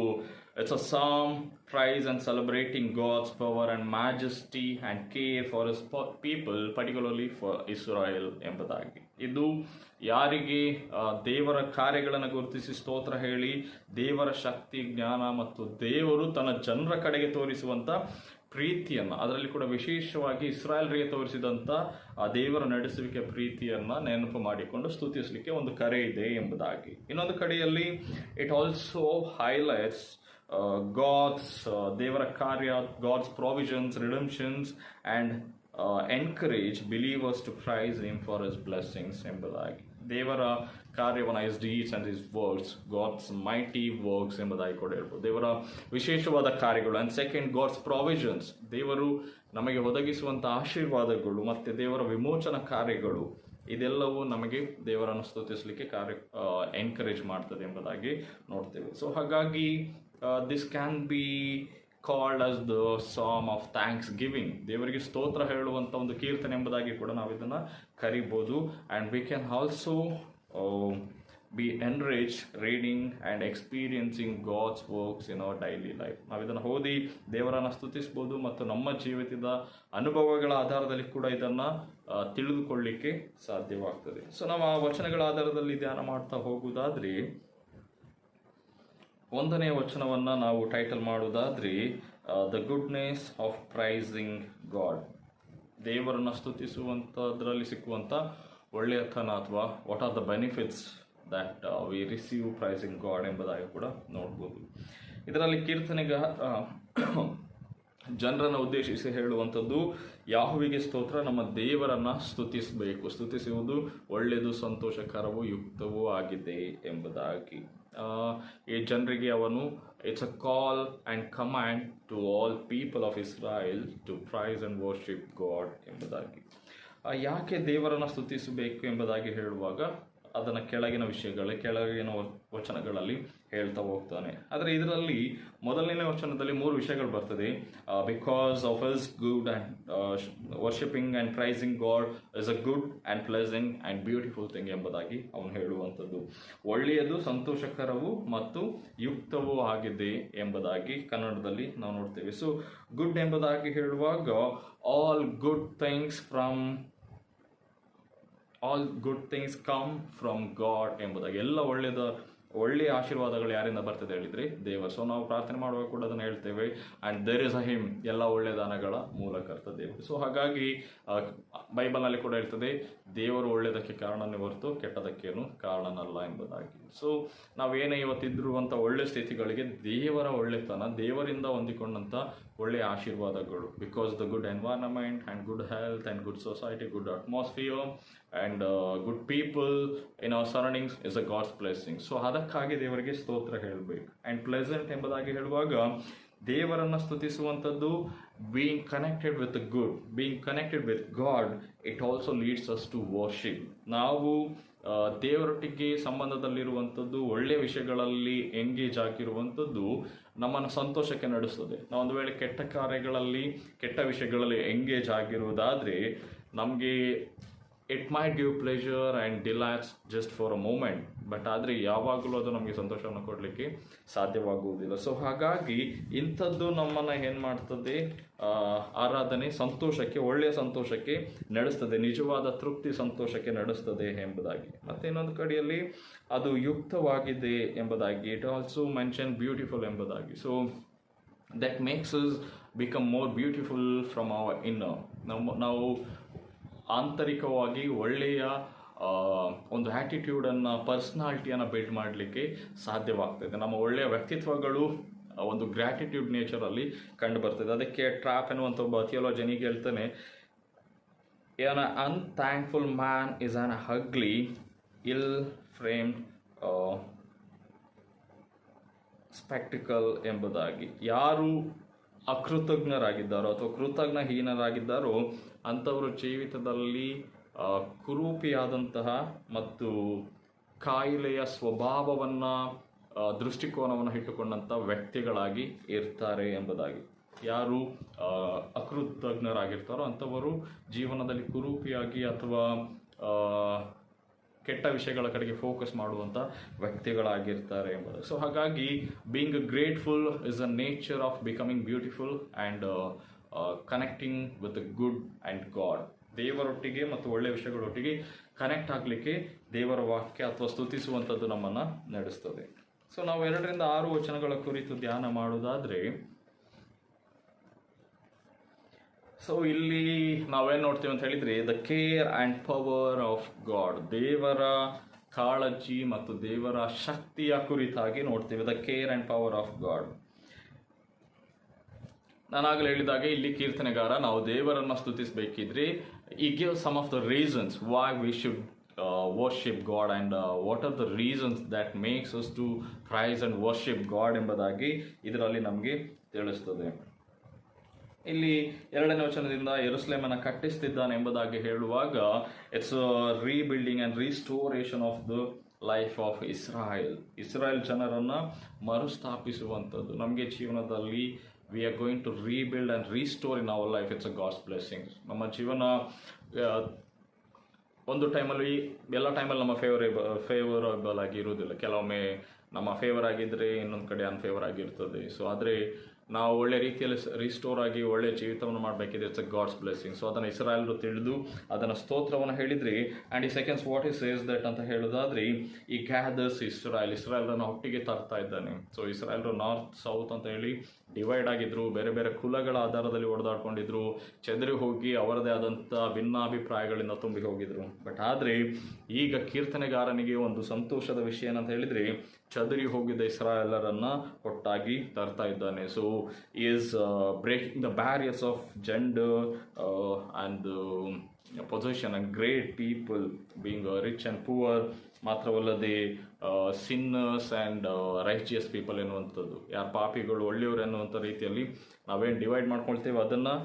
it's a psalm praise and celebrating God's power and majesty and care for his people, particularly for Israel ಎಂಬುದಾಗಿ. ಇದು ಯಾರಿಗೆ ದೇವರ ಕಾರ್ಯಗಳನ್ನು ಗುರುತಿಸಿ ಸ್ತೋತ್ರ ಹೇಳಿ ದೇವರ ಶಕ್ತಿ, ಜ್ಞಾನ ಮತ್ತು ದೇವರು ತನ್ನ ಜನರ ಕಡೆಗೆ ತೋರಿಸುವಂಥ ಪ್ರೀತಿಯನ್ನು, ಅದರಲ್ಲಿ ಕೂಡ ವಿಶೇಷವಾಗಿ ಇಸ್ರಾಯೇಲ್ರಿಗೆ ತೋರಿಸಿದಂಥ ಆ ದೇವರ ನಡೆಸುವಿಕೆ ಪ್ರೀತಿಯನ್ನು ನೆನಪು ಮಾಡಿಕೊಂಡು ಸ್ತುತಿಸಲಿಕ್ಕೆ ಒಂದು ಕರೆ ಇದೆ ಎಂಬುದಾಗಿ. ಇನ್ನೊಂದು ಕಡೆಯಲ್ಲಿ ಇಟ್ ಆಲ್ಸೋ ಹೈಲೈಟ್ಸ್ ದೇವರ ಕಾರ್ಯ, God's provisions, redemptions and encourage believers to praise him for his blessings ಎಂಬುದಾಗಿ. ದೇವರ ಕಾರ್ಯವನ್ನು his deeds and his works, God's mighty works ಎಂಬುದಾಗಿ ಕೂಡ ಹೇಳ್ಬೋದು. ದೇವರ ವಿಶೇಷವಾದ ಕಾರ್ಯಗಳು. ಆ್ಯಂಡ್ ಸೆಕೆಂಡ್, ಗಾಡ್ಸ್ ಪ್ರಾವಿಷನ್ಸ್, ದೇವರು ನಮಗೆ ಒದಗಿಸುವಂಥ ಆಶೀರ್ವಾದಗಳು ಮತ್ತು ದೇವರ ವಿಮೋಚನಾ ಕಾರ್ಯಗಳು, ಇದೆಲ್ಲವೂ ನಮಗೆ ದೇವರನ್ನು ಸ್ತುತಿಸಲಿಕ್ಕೆ ಎನ್ಕರೇಜ್ ಮಾಡ್ತದೆ ಎಂಬುದಾಗಿ ನೋಡ್ತೇವೆ. ಸೊ ಹಾಗಾಗಿ this can be called as the ಸಾಮ್ ಆಫ್ ಥ್ಯಾಂಕ್ಸ್ ಗಿವಿಂಗ್, ದೇವರಿಗೆ ಸ್ತೋತ್ರ ಹೇಳುವಂಥ ಒಂದು ಕೀರ್ತನೆ ಎಂಬುದಾಗಿ ಕೂಡ ನಾವು ಇದನ್ನು ಕರಿಬೋದು. And we can also be enrich reading and experiencing God's works in our daily life. ನಾವು ಇದನ್ನು ಓದಿ ದೇವರನ್ನು ಸ್ತುತಿಸ್ಬೋದು ಮತ್ತು ನಮ್ಮ ಜೀವಿತದ ಅನುಭವಗಳ ಆಧಾರದಲ್ಲಿ ಕೂಡ ಇದನ್ನು ತಿಳಿದುಕೊಳ್ಳಿಕ್ಕೆ ಸಾಧ್ಯವಾಗ್ತದೆ. ಸೊ ನಾವು ಆ ವಚನಗಳ ಆಧಾರದಲ್ಲಿ ಧ್ಯಾನ ಮಾಡ್ತಾ ಹೋಗುವುದಾದರೆ, ಒಂದನೇ ವಚನವನ್ನು ನಾವು ಟೈಟಲ್ ಮಾಡೋದಾದರೆ the goodness of pricing god, ದೇವರನ್ನು ಸ್ತುತಿಸುವಂಥದ್ರಲ್ಲಿ ಸಿಕ್ಕುವಂಥ ಒಳ್ಳೆಯತನ ಅಥವಾ what are the benefits that we receive pricing god ಎಂಬುದಾಗಿ ಕೂಡ ನೋಡ್ಬೋದು. ಇದರಲ್ಲಿ ಜನರನ್ನು ಉದ್ದೇಶಿಸಿ ಹೇಳುವಂಥದ್ದು, ಯಾಹುವಿಗೆ ಸ್ತೋತ್ರ, ನಮ್ಮ ದೇವರನ್ನು ಸ್ತುತಿಸಬೇಕು, ಸ್ತುತಿಸುವುದು ಒಳ್ಳೆಯದು, ಸಂತೋಷಕರವೂ ಯುಕ್ತವೂ ಆಗಿದೆ ಎಂಬುದಾಗಿ. ಈ ಜನರಿಗೆ ಅವನು it's a call and command to all people of Israel to praise and worship God ಎಂಬುದಾಗಿ. ಯಾಕೆ ದೇವರನ್ನು ಸ್ತುತಿಸಬೇಕು ಎಂಬುದಾಗಿ ಹೇಳುವಾಗ ಅದನ್ನು ಕೆಳಗಿನ ವಚನಗಳಲ್ಲಿ ಹೇಳ್ತಾ ಹೋಗ್ತಾನೆ. ಆದರೆ ಇದರಲ್ಲಿ ಮೊದಲನೇ ವಚನದಲ್ಲಿ 3 ವಿಷಯಗಳು ಬರ್ತದೆ. Because of his good and worshipping and pricing god is a good and pleasant and beautiful thing ಎಂಬುದಾಗಿ ಅವನು ಹೇಳುವಂಥದ್ದು. ಒಳ್ಳೆಯದು, ಸಂತೋಷಕರವೂ ಮತ್ತು ಯುಕ್ತವೂ ಆಗಿದೆ ಎಂಬುದಾಗಿ ಕನ್ನಡದಲ್ಲಿ ನಾವು ನೋಡ್ತೇವೆ. ಸೊ ಗುಡ್ ಎಂಬುದಾಗಿ ಹೇಳುವಾಗ all good things come from god ಎಂಬುದಾಗಿ. ಎಲ್ಲ ಒಳ್ಳೆಯ ಆಶೀರ್ವಾದಗಳು ಯಾರಿಂದ ಬರ್ತದೆ ಹೇಳಿದರೆ ದೇವರು. ಸೊ ನಾವು ಪ್ರಾರ್ಥನೆ ಮಾಡುವಾಗ ಕೂಡ ಅದನ್ನು ಹೇಳ್ತೇವೆ, and there is a hymn, ಎಲ್ಲ ಒಳ್ಳೆಯ ದಾನಗಳ ಮೂಲಕರ್ತ ದೇವರು. ಸೊ ಹಾಗಾಗಿ ಬೈಬಲ್ನಲ್ಲಿ ಕೂಡ ಹೇಳ್ತದೆ, ದೇವರು ಒಳ್ಳೆಯದಕ್ಕೆ ಕಾರಣನೇ ಹೊರತು ಕೆಟ್ಟದಕ್ಕೇನು ಕಾರಣನಲ್ಲ ಎಂಬುದಾಗಿ. ಸೊ ನಾವೇನೇ ಇವತ್ತಿದ್ದಿರುವಂಥ ಒಳ್ಳೆಯ ಸ್ಥಿತಿಗಳಿಗೆ ದೇವರ ಒಳ್ಳೆತನ, ದೇವರಿಂದ ಹೊಂದಿಕೊಂಡಂಥ ಒಳ್ಳೆಯ ಆಶೀರ್ವಾದಗಳು, because the good environment and good health and good society, good atmosphere and good people in our surroundings is a God's blessing. So ಅದಕ್ಕಾಗಿ ದೇವರಿಗೆ ಸ್ತೋತ್ರ ಹೇಳಬೇಕು. ಆ್ಯಂಡ್ ಪ್ಲೆಸೆಂಟ್ ಎಂಬುದಾಗಿ ಹೇಳುವಾಗ ದೇವರನ್ನು ಸ್ತುತಿಸುವಂಥದ್ದು being connected with good, being connected with God, it also leads us to worship. ನಾವು ದೇವರೊಟ್ಟಿಗೆ ಸಂಬಂಧದಲ್ಲಿರುವಂಥದ್ದು, ಒಳ್ಳೆಯ ವಿಷಯಗಳಲ್ಲಿ ಎಂಗೇಜ್ ಆಗಿರುವಂಥದ್ದು ನಮ್ಮನ್ನು ಸಂತೋಷಕ್ಕೆ ನಡೆಸ್ತದೆ. ನಾವು ಒಂದು ವೇಳೆ ಕೆಟ್ಟ ಕಾರ್ಯಗಳಲ್ಲಿ, ಕೆಟ್ಟ ವಿಷಯಗಳಲ್ಲಿ ಎಂಗೇಜ್ ಆಗಿರುವುದಾದರೆ ನಮಗೆ it might give pleasure and delights just for a moment, but ಆದರೆ ಯಾವಾಗಲೂ ಅದು ನಮಗೆ ಸಂತೋಷವನ್ನು ಕೊಡಲಿಕ್ಕೆ ಸಾಧ್ಯವಾಗುವುದಿಲ್ಲ. ಸೊ ಹಾಗಾಗಿ ಇಂಥದ್ದು ನಮ್ಮನ್ನು ಏನು ಮಾಡ್ತದೆ, ಆರಾಧನೆ ಸಂತೋಷಕ್ಕೆ, ಒಳ್ಳೆಯ ಸಂತೋಷಕ್ಕೆ ನಡೆಸ್ತದೆ, ನಿಜವಾದ ತೃಪ್ತಿ ಸಂತೋಷಕ್ಕೆ ನಡೆಸ್ತದೆ ಎಂಬುದಾಗಿ. ಮತ್ತು ಇನ್ನೊಂದು ಕಡೆಯಲ್ಲಿ ಅದು ಯುಕ್ತವಾಗಿದೆ ಎಂಬುದಾಗಿ, ಇಟ್ ಆಲ್ಸೋ ಮೆನ್ಷನ್ ಬ್ಯೂಟಿಫುಲ್ ಎಂಬುದಾಗಿ. So that makes us become more beautiful from our inner. ನಾವು ಆಂತರಿಕವಾಗಿ ಒಳ್ಳೆಯ ಒಂದು ಆ್ಯಟಿಟ್ಯೂಡನ್ನು, ಪರ್ಸ್ನಾಲಿಟಿಯನ್ನು ಬಿಲ್ಡ್ ಮಾಡಲಿಕ್ಕೆ ಸಾಧ್ಯವಾಗ್ತದೆ. ನಮ್ಮ ಒಳ್ಳೆಯ ವ್ಯಕ್ತಿತ್ವಗಳು ಒಂದು ಗ್ರ್ಯಾಟಿಟ್ಯೂಡ್ ನೇಚರಲ್ಲಿ ಕಂಡು ಬರ್ತದೆ. ಅದಕ್ಕೆ ಟ್ರಾಪ್ ಎನ್ನುವಂಥ ಒಬ್ಬ ಥಿಯಾಲಜಿಯನ್ ಹೇಳ್ತಾನೆ, an unthankful man is an ugly, ill-framed spectacle ಎಂಬುದಾಗಿ. ಯಾರು ಅಕೃತಜ್ಞರಾಗಿದ್ದಾರೋ ಅಥವಾ ಕೃತಜ್ಞಹೀನರಾಗಿದ್ದಾರೋ ಅಂಥವರು ಜೀವಿತದಲ್ಲಿ ಕುರೂಪಿಯಾದಂತಹ ಮತ್ತು ಕಾಯಿಲೆಯ ಸ್ವಭಾವವನ್ನು ದೃಷ್ಟಿಕೋನವನ್ನು ಇಟ್ಟುಕೊಂಡಂಥ ವ್ಯಕ್ತಿಗಳಾಗಿ ಇರ್ತಾರೆ ಎಂಬುದಾಗಿ. ಯಾರು ಅಕೃತಜ್ಞರಾಗಿರ್ತಾರೋ ಅಂಥವರು ಜೀವನದಲ್ಲಿ ಕುರೂಪಿಯಾಗಿ ಅಥವಾ ಕೆಟ್ಟ ವಿಷಯಗಳ ಕಡೆಗೆ ಫೋಕಸ್ ಮಾಡುವಂಥ ವ್ಯಕ್ತಿಗಳಾಗಿರ್ತಾರೆ ಎಂಬುದು. ಸೊ ಹಾಗಾಗಿ being grateful is a nature of becoming beautiful and connecting with good and God. ದೇವರೊಟ್ಟಿಗೆ ಮತ್ತು ಒಳ್ಳೆಯ ವಿಷಯಗಳೊಟ್ಟಿಗೆ ಕನೆಕ್ಟ್ ಆಗಲಿಕ್ಕೆ ದೇವರ ವಾಕ್ಯ ಅಥವಾ ಸ್ತುತಿಸುವಂಥದ್ದು ನಮ್ಮನ್ನು ನಡೆಸ್ತದೆ. ಸೊ ನಾವು 2-6 ವಚನಗಳ ಕುರಿತು ಧ್ಯಾನ ಮಾಡೋದಾದರೆ, ಸೊ ಇಲ್ಲಿ ನಾವೇನು ನೋಡ್ತೀವಿ ಅಂತ ಹೇಳಿದರೆ, the care and power of God, ದೇವರ ಕಾಳಜಿ ಮತ್ತು ದೇವರ ಶಕ್ತಿಯ ಕುರಿತಾಗಿ ನೋಡ್ತೀವಿ. The care and power of God. ನಾನಾಗಲೇ ಹೇಳಿದಾಗೆ ಇಲ್ಲಿ ಕೀರ್ತನೆಗಾರ ನಾವು ದೇವರನ್ನು ಸ್ತುತಿಸಬೇಕಿದ್ರೆ he give some of the reasons why we should worship God and what are the reasons that makes us to praise and worship God ಎಂಬುದಾಗಿ ಇದರಲ್ಲಿ ನಮಗೆ ತಿಳಿಸ್ತದೆ. ಇಲ್ಲಿ 2ನೇ ವಚನದಿಂದ ಯೆರೂಸಲೇಮನ್ನು ಕಟ್ಟಿಸ್ತಿದ್ದಾನೆ ಎಂಬುದಾಗಿ ಹೇಳುವಾಗ it's rebuilding and restoration of the life of Israel ಜನರನ್ನು ಮರುಸ್ಥಾಪಿಸುವಂಥದ್ದು. ನಮಗೆ ಜೀವನದಲ್ಲಿ we are going to rebuild and restore in our life. It's a God's blessing. ನಮ್ಮ ಜೀವನ ಒಂದು ಟೈಮಲ್ಲಿ ಎಲ್ಲ ಟೈಮಲ್ಲಿ ನಮ್ಮ ಫೇವರಬಲ್ ಆಗಿ ಇರುವುದಿಲ್ಲ. ಕೆಲವೊಮ್ಮೆ ನಮ್ಮ ಫೇವರ್ ಆಗಿದ್ದರೆ ಇನ್ನೊಂದು ಕಡೆ ಅನ್ಫೇವರ್ ಆಗಿರ್ತದೆ. ಸೊ ಆದರೆ ನಾವು ಒಳ್ಳೆ ರೀತಿಯಲ್ಲಿ ರಿಸ್ಟೋರ್ ಆಗಿ ಒಳ್ಳೆಯ ಜೀವಿತವನ್ನು ಮಾಡಬೇಕಿದ್ರೆ it's a God's blessing. So ಅದನ್ನು ಇಸ್ರಾಯೇಲ್ರು ತಿಳಿದು ಅದನ್ನು ಸ್ತೋತ್ರವನ್ನು ಹೇಳಿದ್ರಿ. ಆ್ಯಂಡ್ ಈ seconds what is says that ಅಂತ ಹೇಳೋದಾದ್ರೆ, ಈ ಗ್ಯಾದರ್ಸ್ ಇಸ್ರಾಯೇಲನ್ನು ಒಟ್ಟಿಗೆ ತರ್ತಾ ಇದ್ದಾನೆ. ಸೊ ಇಸ್ರಾಯೇಲ್ರು ನಾರ್ತ್ ಸೌತ್ ಅಂತ ಹೇಳಿ ಡಿವೈಡ್ ಆಗಿದ್ರು, ಬೇರೆ ಬೇರೆ ಕುಲಗಳ ಆಧಾರದಲ್ಲಿ ಹೊಡೆದಾಡ್ಕೊಂಡಿದ್ರು, ಚೆದರಿ ಹೋಗಿ ಅವರದೇ ಆದಂಥ ಭಿನ್ನಾಭಿಪ್ರಾಯಗಳಿಂದ ತುಂಬಿ ಹೋಗಿದ್ರು. ಬಟ್ ಆದರೆ ಈಗ ಕೀರ್ತನೆಗಾರನಿಗೆ ಒಂದು ಸಂತೋಷದ ವಿಷಯ ಏನಂತ ಹೇಳಿದರೆ, ಚದರಿ ಹೋಗಿದ್ದ ಇಸ್ರಾಯೇಲರನ್ನು ಒಟ್ಟಾಗಿ ತರ್ತಾ ಇದ್ದಾನೆ. So is breaking the barriers of gender and position and great people being rich and poor. ಮಾತ್ರವಲ್ಲದೆ ಸಿನ್ನರ್ಸ್ ಆ್ಯಂಡ್ ರೈಚಿಯಸ್ ಪೀಪಲ್ ಎನ್ನುವಂಥದ್ದು, ಯಾರು ಪಾಪಿಗಳು ಒಳ್ಳೆಯವರು ಎನ್ನುವಂಥ ರೀತಿಯಲ್ಲಿ ನಾವೇನು ಡಿವೈಡ್ ಮಾಡ್ಕೊಳ್ತೇವೆ ಅದನ್ನು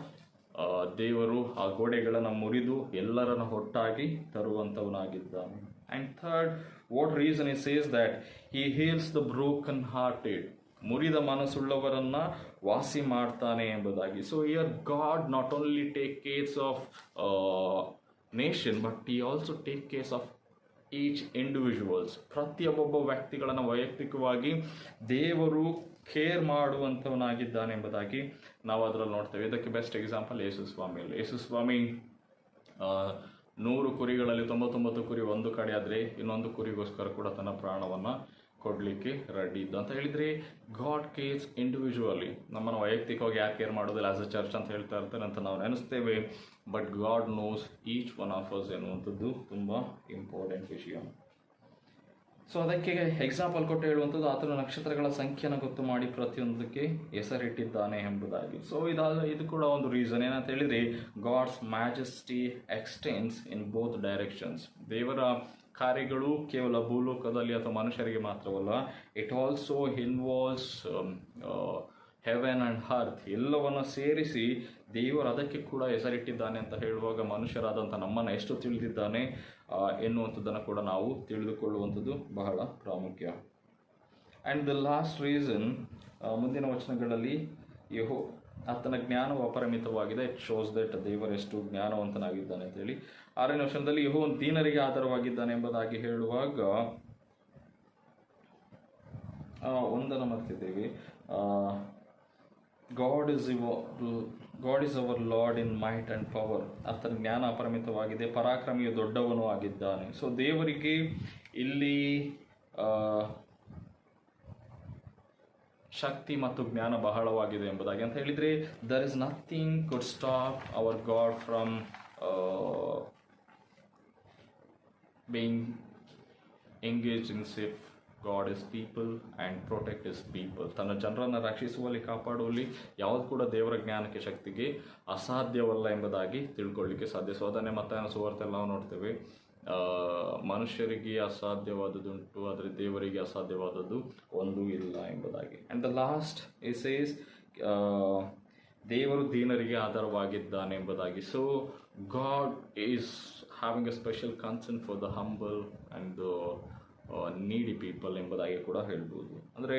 ದೇವರು ಆ ಗೋಡೆಗಳನ್ನು ಮುರಿದು ಎಲ್ಲರನ್ನು ಒಟ್ಟಾಗಿ ತರುವಂಥವನಾಗಿದ್ದಾನೆ. And third, what reason is says that he heals the broken hearted, ಮುರಿದ ಮನಸ್ಸುಳ್ಳವರನ್ನು ವಾಸಿ ಮಾಡ್ತಾನೆ ಎಂಬುದಾಗಿ. So here God not only take cares of nation but he also take cares of each individuals. ಪ್ರತಿಯೊಬ್ಬೊಬ್ಬ ವ್ಯಕ್ತಿಗಳನ್ನು ವೈಯಕ್ತಿಕವಾಗಿ ದೇವರು ಕೇರ್ ಮಾಡುವಂಥವನಾಗಿದ್ದಾನೆ ಎಂಬುದಾಗಿ ನಾವು ಅದರಲ್ಲಿ ನೋಡ್ತೇವೆ. ಇದಕ್ಕೆ ಬೆಸ್ಟ್ ಎಕ್ಸಾಂಪಲ್ ಯೇಸುಸ್ವಾಮಿಯಲ್ಲಿ. ಯೇಸುಸ್ವಾಮಿ 100 ಕುರಿಗಳಲ್ಲಿ 99 ಕುರಿ ಒಂದು ಕಡೆ ಆದರೆ ಇನ್ನೊಂದು ಕುರಿಗೋಸ್ಕರ ಕೂಡ ತನ್ನ ಪ್ರಾಣವನ್ನು ಕೊಡಲಿಕ್ಕೆ ರೆಡಿ ಇದ್ದ ಅಂತ ಹೇಳಿದರೆ, ಗಾಡ್ ಕೇರ್ಸ್ ಇಂಡಿವಿಜುವಲಿ. ನಮ್ಮನ್ನು ವೈಯಕ್ತಿಕವಾಗಿ ಯಾರು ಕೇರ್ ಮಾಡೋದಿಲ್ಲ, ಆಸ್ ಅ ಚರ್ಚ್ ಅಂತ ಹೇಳ್ತಾ ಇರ್ತಾರೆ ಅಂತ ನಾವು ನೆನೆಸ್ತೇವೆ. But God knows each one of us ಎನ್ನುವಂಥದ್ದು ತುಂಬ ಇಂಪಾರ್ಟೆಂಟ್ ವಿಷಯ. ಸೊ ಅದಕ್ಕೆ ಎಕ್ಸಾಂಪಲ್ ಕೊಟ್ಟು ಹೇಳುವಂಥದ್ದು, ಆತನ ನಕ್ಷತ್ರಗಳ ಸಂಖ್ಯೆಯನ್ನು ಗೊತ್ತು ಮಾಡಿ ಪ್ರತಿಯೊಂದಕ್ಕೆ ಹೆಸರಿಟ್ಟಿದ್ದಾನೆ ಎಂಬುದಾಗಿ. ಸೊ ಇದು ಕೂಡ ಒಂದು ರೀಸನ್. ಏನಂತ ಹೇಳಿದರೆ, God's majesty extends in both directions. ದೇವರ ಕಾರ್ಯಗಳು ಕೇವಲ ಭೂಲೋಕದಲ್ಲಿ ಅಥವಾ ಮನುಷ್ಯರಿಗೆ ಮಾತ್ರವಲ್ಲ, it also involves heaven and earth. ಎಲ್ಲವನ್ನು ಸೇರಿಸಿ ದೇವರು ಅದಕ್ಕೆ ಕೂಡ ಹೆಸರಿಟ್ಟಿದ್ದಾನೆ ಅಂತ ಹೇಳುವಾಗ ಮನುಷ್ಯರಾದಂಥ ನಮ್ಮನ್ನು ಎಷ್ಟು ತಿಳಿದಿದ್ದಾನೆ ಎನ್ನುವಂಥದ್ದನ್ನು ಕೂಡ ನಾವು ತಿಳಿದುಕೊಳ್ಳುವಂಥದ್ದು ಬಹಳ ಪ್ರಾಮುಖ್ಯ. ಆ್ಯಂಡ್ ದ ಲಾಸ್ಟ್ ರೀಸನ್, ಮುಂದಿನ ವಚನಗಳಲ್ಲಿ ಆತನ ಜ್ಞಾನವು ಅಪರಿಮಿತವಾಗಿದೆ. ಇಟ್ ಶೋಸ್ ದಟ್ ದೇವರು ಎಷ್ಟು ಜ್ಞಾನವಂತನಾಗಿದ್ದಾನೆ ಅಂತೇಳಿ. 6ನೇ ವಚನದಲ್ಲಿ ಯೆಹೋವನು ದೀನರಿಗೆ ಆಧಾರವಾಗಿದ್ದಾನೆ ಎಂಬುದಾಗಿ ಹೇಳುವಾಗ ಒಂದನ್ನು ಮರ್ತಿದ್ದೇವೆ. God is our Lord in might and power. ಆತನ ಜ್ಞಾನ ಅಪರಿಮಿತವಾಗಿದೆ, ಪರಾಕ್ರಮಿಯು ದೊಡ್ಡವನು ಆಗಿದ್ದಾನೆ. ಸೊ ದೇವರಿಗೆ ಇಲ್ಲಿ ಶಕ್ತಿ ಮತ್ತು ಜ್ಞಾನ ಬಹಳವಾಗಿದೆ ಎಂಬುದಾಗಿ ಅಂತ ಹೇಳಿದರೆ, there is nothing could stop our God from being engaged in safeguard his people and protect his people. ತನ್ನ ಜನರನ್ನು ರಕ್ಷಿಸುವಲ್ಲಿ, ಕಾಪಾಡುವಲ್ಲಿ ಯಾವುದು ಕೂಡ ದೇವರ ಜ್ಞಾನಕ್ಕೆ, ಶಕ್ತಿಗೆ ಅಸಾಧ್ಯವಲ್ಲ ಎಂಬುದಾಗಿ ತಿಳ್ಕೊಳ್ಳಿಕ್ಕೆ ಸಾಧ್ಯ. ಸೊ ಅದನ್ನೇ ಮತ್ತೆ ಸುವಾರ್ತೆಯಲ್ಲಿ ನಾವು ನೋಡ್ತೇವೆ, ಮನುಷ್ಯರಿಗೆ ಅಸಾಧ್ಯವಾದದ್ದುಂಟು ಆದರೆ ದೇವರಿಗೆ ಅಸಾಧ್ಯವಾದದ್ದು ಒಂದೂ ಇಲ್ಲ ಎಂಬುದಾಗಿ. And the last is says, ದೇವರು ದೀನರಿಗೆ ಆಧಾರವಾಗಿದ್ದಾನೆ ಎಂಬುದಾಗಿ. So god is having a special concern for the humble and the ನೀಡಿ ಪೀಪಲ್ ಎಂಬುದಾಗಿ ಕೂಡ ಹೇಳ್ಬೋದು. ಅಂದರೆ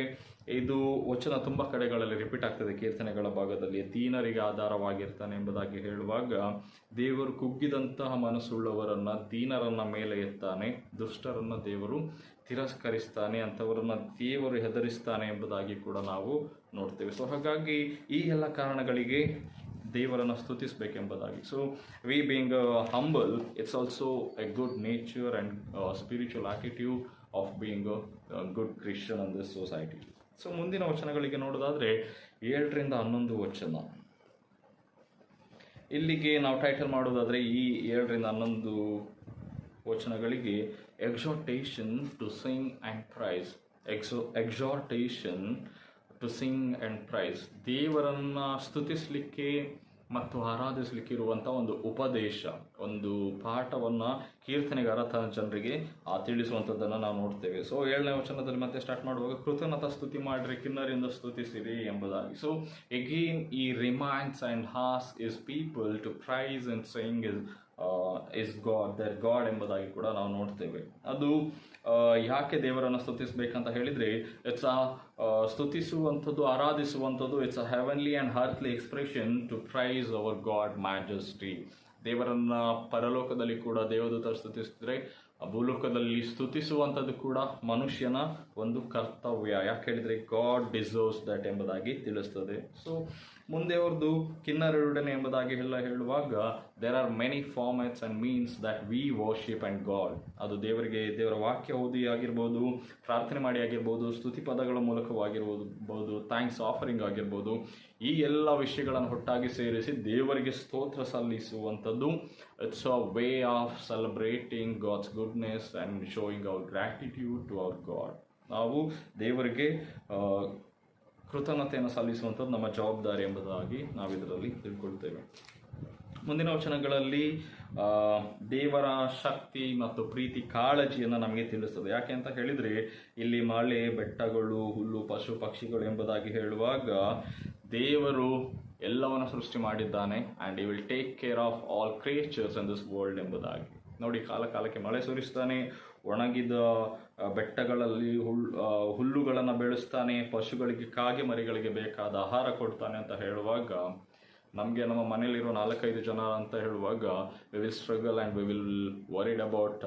ಇದು ವಚನ ತುಂಬ ಕಡೆಗಳಲ್ಲಿ ರಿಪೀಟ್ ಆಗ್ತದೆ ಕೀರ್ತನೆಗಳ ಭಾಗದಲ್ಲಿ. ದೀನರಿಗೆ ಆಧಾರವಾಗಿರ್ತಾನೆ ಎಂಬುದಾಗಿ ಹೇಳುವಾಗ ದೇವರು ಕುಗ್ಗಿದಂತಹ ಮನಸ್ಸುಳ್ಳವರನ್ನು, ದೀನರನ್ನ ಮೇಲೆ ಎತ್ತಾನೆ, ದುಷ್ಟರನ್ನು ದೇವರು ತಿರಸ್ಕರಿಸ್ತಾನೆ, ಅಂಥವರನ್ನು ದೇವರು ಹೆದರಿಸ್ತಾನೆ ಎಂಬುದಾಗಿ ಕೂಡ ನಾವು ನೋಡ್ತೇವೆ. ಸೊ ಹಾಗಾಗಿ ಈ ಎಲ್ಲ ಕಾರಣಗಳಿಗೆ ದೇವರನ್ನು ಸ್ತುತಿಸಬೇಕೆಂಬುದಾಗಿ. So we being humble, it's also a good nature and spiritual attitude of being good Christian in this society. So ಮುಂದಿನ ವಚನಗಳಿಗೆ ನೋಡೋದಾದರೆ 7-11 ವಚನ. ಇಲ್ಲಿಗೆ ನಾವು ಟೈಟಲ್ ಮಾಡೋದಾದರೆ ಈ 7-11 ವಚನಗಳಿಗೆ exhortation to sing and praise. Exhortation to sing and praise, ದೇವರನ್ನು ಸ್ತುತಿಸಲಿಕ್ಕೆ ಮತ್ತು ಆರಾಧಿಸಲಿಕ್ಕೆ ಇರುವಂಥ ಒಂದು ಉಪದೇಶ, ಒಂದು ಪಾಠವನ್ನು ಕೀರ್ತನೆಗಾರ ತನ್ನ ಜನರಿಗೆ ತಿಳಿಸುವಂಥದ್ದನ್ನು ನಾವು ನೋಡ್ತೇವೆ. ಸೊ 7ನೇ ವಚನದಲ್ಲಿ ಮತ್ತೆ ಸ್ಟಾರ್ಟ್ ಮಾಡುವಾಗ ಕೃತಜ್ಞತಾ ಸ್ತುತಿ ಮಾಡಿರಿ, ಕಿನ್ನರಿಂದ ಸ್ತುತಿಸಿರಿ ಎಂಬುದಾಗಿ. So again he reminds and has his people to praise and sing his God, their God ಎಂಬುದಾಗಿ ಕೂಡ ನಾವು ನೋಡ್ತೇವೆ. ಅದು ಯಾಕೆ ದೇವರನ್ನು ಸ್ತುತಿಸಬೇಕಂತ ಹೇಳಿದರೆ, ಇಟ್ಸ್ ಸ್ತುತಿಸುವಂಥದ್ದು, ಆರಾಧಿಸುವಂಥದ್ದು, it's a heavenly and earthly expression to praise our God majesty. ದೇವರನ್ನು ಪರಲೋಕದಲ್ಲಿ ಕೂಡ ದೇವದೂತರು ಸ್ತುತಿಸಿದ್ರೆ, ಭೂಲೋಕದಲ್ಲಿ ಸ್ತುತಿಸುವಂಥದ್ದು ಕೂಡ ಮನುಷ್ಯನ ಒಂದು ಕರ್ತವ್ಯ. ಯಾಕೆ ಹೇಳಿದರೆ ಗಾಡ್ ಡಿಸರ್ವ್ಸ್ ದಟ್ ಎಂಬುದಾಗಿ ತಿಳಿಸ್ತದೆ. ಸೊ ಮುಂದೆ ಅವ್ರದ್ದು ಕಿನ್ನರೊಡನೆ ಎಂಬುದಾಗಿ ಎಲ್ಲ ಹೇಳುವಾಗ there are many formats and means that we worship and God. ಅದು ದೇವರ ವಾಕ್ಯ ಓದಿ ಆಗಿರ್ಬೋದು, ಪ್ರಾರ್ಥನೆ ಮಾಡಿ ಆಗಿರ್ಬೋದು, ಸ್ತುತಿ ಪದಗಳ ಮೂಲಕವಾಗಿರ್ಬೋದು, ಥ್ಯಾಂಕ್ಸ್ ಆಫರಿಂಗ್ ಆಗಿರ್ಬೋದು, ಈ ಎಲ್ಲ ವಿಷಯಗಳನ್ನು ಒಟ್ಟಾಗಿ ಸೇರಿಸಿ ದೇವರಿಗೆ ಸ್ತೋತ್ರ ಸಲ್ಲಿಸುವಂಥದ್ದು. It's a way of celebrating God's goodness and showing our gratitude to our God. ನಾವು ದೇವರಿಗೆ ಕೃತಜ್ಞತೆಯನ್ನು ಸಲ್ಲಿಸುವಂಥದ್ದು ನಮ್ಮ ಜವಾಬ್ದಾರಿ ಎಂಬುದಾಗಿ ನಾವು ಇದರಲ್ಲಿ ತಿಳ್ಕೊಳ್ತೇವೆ. ಮುಂದಿನ ವಚನಗಳಲ್ಲಿ ದೇವರ ಶಕ್ತಿ ಮತ್ತು ಪ್ರೀತಿ, ಕಾಳಜಿಯನ್ನು ನಮಗೆ ತಿಳಿಸ್ತದೆ. ಯಾಕೆ ಅಂತ ಹೇಳಿದರೆ ಇಲ್ಲಿ ಮಳೆ, ಬೆಟ್ಟಗಳು, ಹುಲ್ಲು, ಪಶು ಪಕ್ಷಿಗಳು ಎಂಬುದಾಗಿ ಹೇಳುವಾಗ ದೇವರು ಎಲ್ಲವನ್ನು ಸೃಷ್ಟಿ ಮಾಡಿದ್ದಾನೆ ಆ್ಯಂಡ್ ಈ will take care of all creatures in this world ಎಂಬುದಾಗಿ. ನೋಡಿ, ಕಾಲಕ್ಕೆ ಮಳೆ ಸುರಿಸ್ತಾನೆ, ಒಣಗಿದ ಬೆಟ್ಟಗಳಲ್ಲಿ ಹುಲ್ಲುಗಳನ್ನು ಬೆಳೆಸ್ತಾನೆ, ಪಶುಗಳಿಗೆ, ಕಾಗೆ ಮರಿಗಳಿಗೆ ಬೇಕಾದ ಆಹಾರ ಕೊಡ್ತಾನೆ ಅಂತ ಹೇಳುವಾಗ, ನಮಗೆ ನಮ್ಮ ಮನೇಲಿರೋ 4-5 ಜನ ಅಂತ ಹೇಳುವಾಗ we will struggle and we will worried about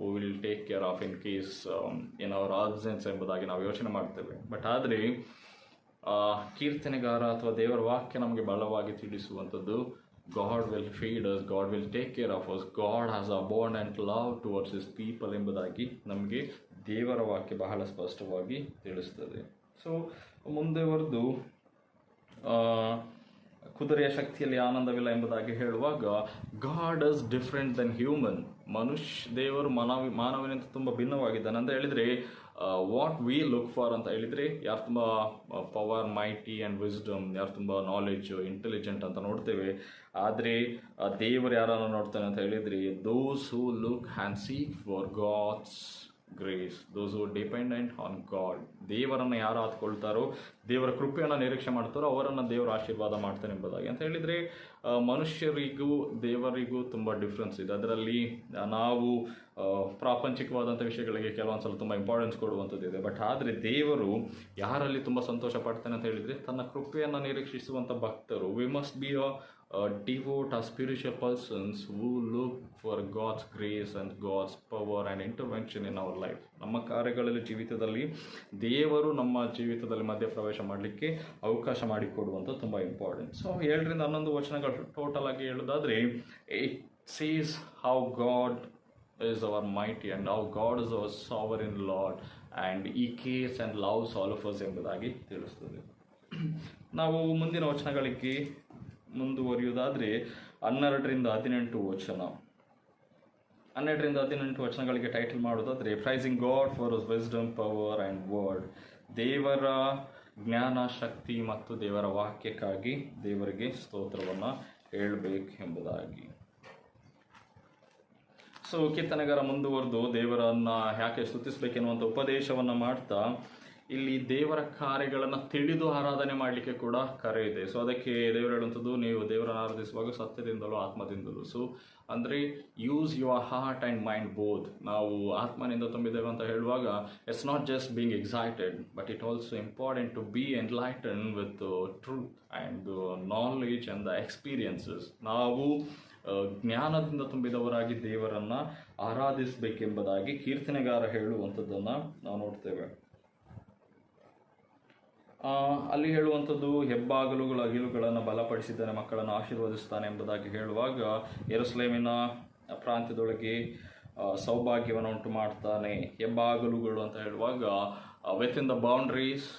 we will take care of in case in our absence ಎಂಬುದಾಗಿ ನಾವು ಯೋಚನೆ ಮಾಡ್ತೇವೆ. ಬಟ್ ಆದರೆ ಕೀರ್ತನೆಗಾರ ಅಥವಾ ದೇವರ ವಾಕ್ಯ ನಮಗೆ ಬಲವಾಗಿ ತಿಳಿಸುವಂಥದ್ದು, God will feed us, God will take care of us, God has abundant love towards his people ಎಂಬುದಾಗಿ ನಮಗೆ ದೇವರ ವಾಕ್ಯ ಬಹಳ ಸ್ಪಷ್ಟವಾಗಿ ತಿಳಿಸ್ತದೆ. ಸೊ ಮುಂದೆವರೆದು ಕುದುರೆಯ ಶಕ್ತಿಯಲ್ಲಿ ಆನಂದವಿಲ್ಲ ಎಂಬುದಾಗಿ ಹೇಳುವಾಗ God is different than human. ದೇವರು ಮಾನವನಿಂದ ತುಂಬ ಭಿನ್ನವಾಗಿದ್ದಾನೆ ಅಂತ ಹೇಳಿದರೆ, ವಾಟ್ ವಿ ಲುಕ್ ಫಾರ್ ಅಂತ ಹೇಳಿದರೆ, ಯಾರು ತುಂಬ ಪವರ್, ಮೈಟಿ ಆ್ಯಂಡ್ ವಿಸ್ಡಮ್, ಯಾರು ತುಂಬ ನಾಲೆಡ್ಜು, ಇಂಟೆಲಿಜೆಂಟ್ ಅಂತ ನೋಡ್ತೇವೆ. ಆದರೆ ದೇವರು ಯಾರನ್ನು ನೋಡ್ತಾನೆ ಅಂತ ಹೇಳಿದರೆ, those who look and seek for God's grace, those who dependent on God. ದೇವರನ್ನು ಯಾರು ಆತ್ಕೊಳ್ತಾರೋ, ದೇವರ ಕೃಪೆಯನ್ನು ನಿರೀಕ್ಷೆ ಮಾಡ್ತಾರೋ ಅವರನ್ನು ದೇವರು ಆಶೀರ್ವಾದ ಮಾಡ್ತಾನೆ ಎಂಬುದಾಗಿ. ಅಂತ ಹೇಳಿದರೆ ಮನುಷ್ಯರಿಗೂ ದೇವರಿಗೂ ತುಂಬ ಡಿಫ್ರೆನ್ಸ್ ಇದೆ. ಅದರಲ್ಲಿ ನಾವು ಪ್ರಾಪಂಚಿಕವಾದಂಥ ವಿಷಯಗಳಿಗೆ ಕೆಲವೊಂದು ಸಲ ತುಂಬ ಇಂಪಾರ್ಟೆನ್ಸ್ ಕೊಡುವಂಥದ್ದು ಇದೆ. ಬಟ್ ಆದರೆ ದೇವರು ಯಾರಲ್ಲಿ ತುಂಬ ಸಂತೋಷ ಪಡ್ತಾನೆ ಅಂತ ಹೇಳಿದರೆ, ತನ್ನ ಕೃಪೆಯನ್ನು ನಿರೀಕ್ಷಿಸುವಂಥ ಭಕ್ತರು. We must be devote our spiritual persons who look for God's grace and God's power and intervention in our life. ನಮ್ಮ ಕಾರ್ಯಗಳಲ್ಲಿ, ಜೀವಿತದಲ್ಲಿ ದೇವರು ನಮ್ಮ ಜೀವಿತದಲ್ಲಿ ಮಧ್ಯಪ್ರವೇಶ ಮಾಡಲಿಕ್ಕೆ ಅವಕಾಶ ಮಾಡಿಕೊಡುವಂಥ ತುಂಬ ಇಂಪಾರ್ಟೆಂಟ್. ಸೊ 7-11 ವಚನಗಳು ಟೋಟಲ್ ಆಗಿ ಹೇಳೋದಾದರೆ, it says how god is our mighty and how God is our sovereign Lord and he cares and loves all of us ಎಂಬುದಾಗಿ ತಿಳಿಸ್ತದೆ. ನಾವು ಮುಂದಿನ ವಚನಗಳಿಗೆ ಮುಂದುವರಿಯುವುದಾದರೆ 12-18 ವಚನ. 12-18 ವಚನಗಳಿಗೆ ಟೈಟಲ್ ಮಾಡೋದಾದರೆ, pricing god for his wisdom, power and word. ದೇವರ ಜ್ಞಾನ, ಶಕ್ತಿ ಮತ್ತು ದೇವರ ವಾಕ್ಯಕ್ಕಾಗಿ ದೇವರಿಗೆ ಸ್ತೋತ್ರವನ್ನು ಹೇಳಬೇಕು ಎಂಬುದಾಗಿ. ಸೊ ಕೀರ್ತನೆಗಾರ ಮುಂದುವರೆದು ದೇವರನ್ನು ಯಾಕೆ ಸ್ತುತಿಸಬೇಕೆನ್ನುವಂಥ ಉಪದೇಶವನ್ನು ಮಾಡ್ತಾ ಇಲ್ಲಿ ದೇವರ ಕಾರ್ಯಗಳನ್ನು ತಿಳಿದು ಆರಾಧನೆ ಮಾಡಲಿಕ್ಕೆ ಕೂಡ ಕರೆ ಇದೆ. ಸೊ ಅದಕ್ಕೆ ದೇವರು ಹೇಳುವಂಥದ್ದು, ನೀವು ದೇವರನ್ನು ಆರಾಧಿಸುವಾಗ ಸತ್ಯದಿಂದಲೂ ಆತ್ಮದಿಂದಲೂ. ಸೊ ಅಂದರೆ use your heart and mind both. ನಾವು ಆತ್ಮನಿಂದ ತುಂಬಿದ್ದೇವೆ ಅಂತ ಹೇಳುವಾಗ it's not just being excited, but it also important to be enlighten with truth and knowledge and the experiences. ನಾವು ಜ್ಞಾನದಿಂದ ತುಂಬಿದವರಾಗಿ ದೇವರನ್ನು ಆರಾಧಿಸಬೇಕೆಂಬುದಾಗಿ ಕೀರ್ತನೆಗಾರ ಹೇಳುವಂಥದ್ದನ್ನು ನಾವು ನೋಡ್ತೇವೆ. ಅಲ್ಲಿ ಹೇಳುವಂಥದ್ದು, ಹೆಬ್ಬಾಗಲುಗಳ ಅಗಿಲುಗಳನ್ನು ಬಲಪಡಿಸಿದ್ದಾನೆ, ಮಕ್ಕಳನ್ನು ಆಶೀರ್ವದಿಸ್ತಾನೆ ಎಂಬುದಾಗಿ ಹೇಳುವಾಗ ಯೆರೂಸಲೇಮಿನ ಪ್ರಾಂತ್ಯದೊಳಗೆ ಸೌಭಾಗ್ಯವನ್ನು ಉಂಟು ಮಾಡ್ತಾನೆ. ಹೆಬ್ಬಾಗಲುಗಳು ಅಂತ ಹೇಳುವಾಗ with in the boundaries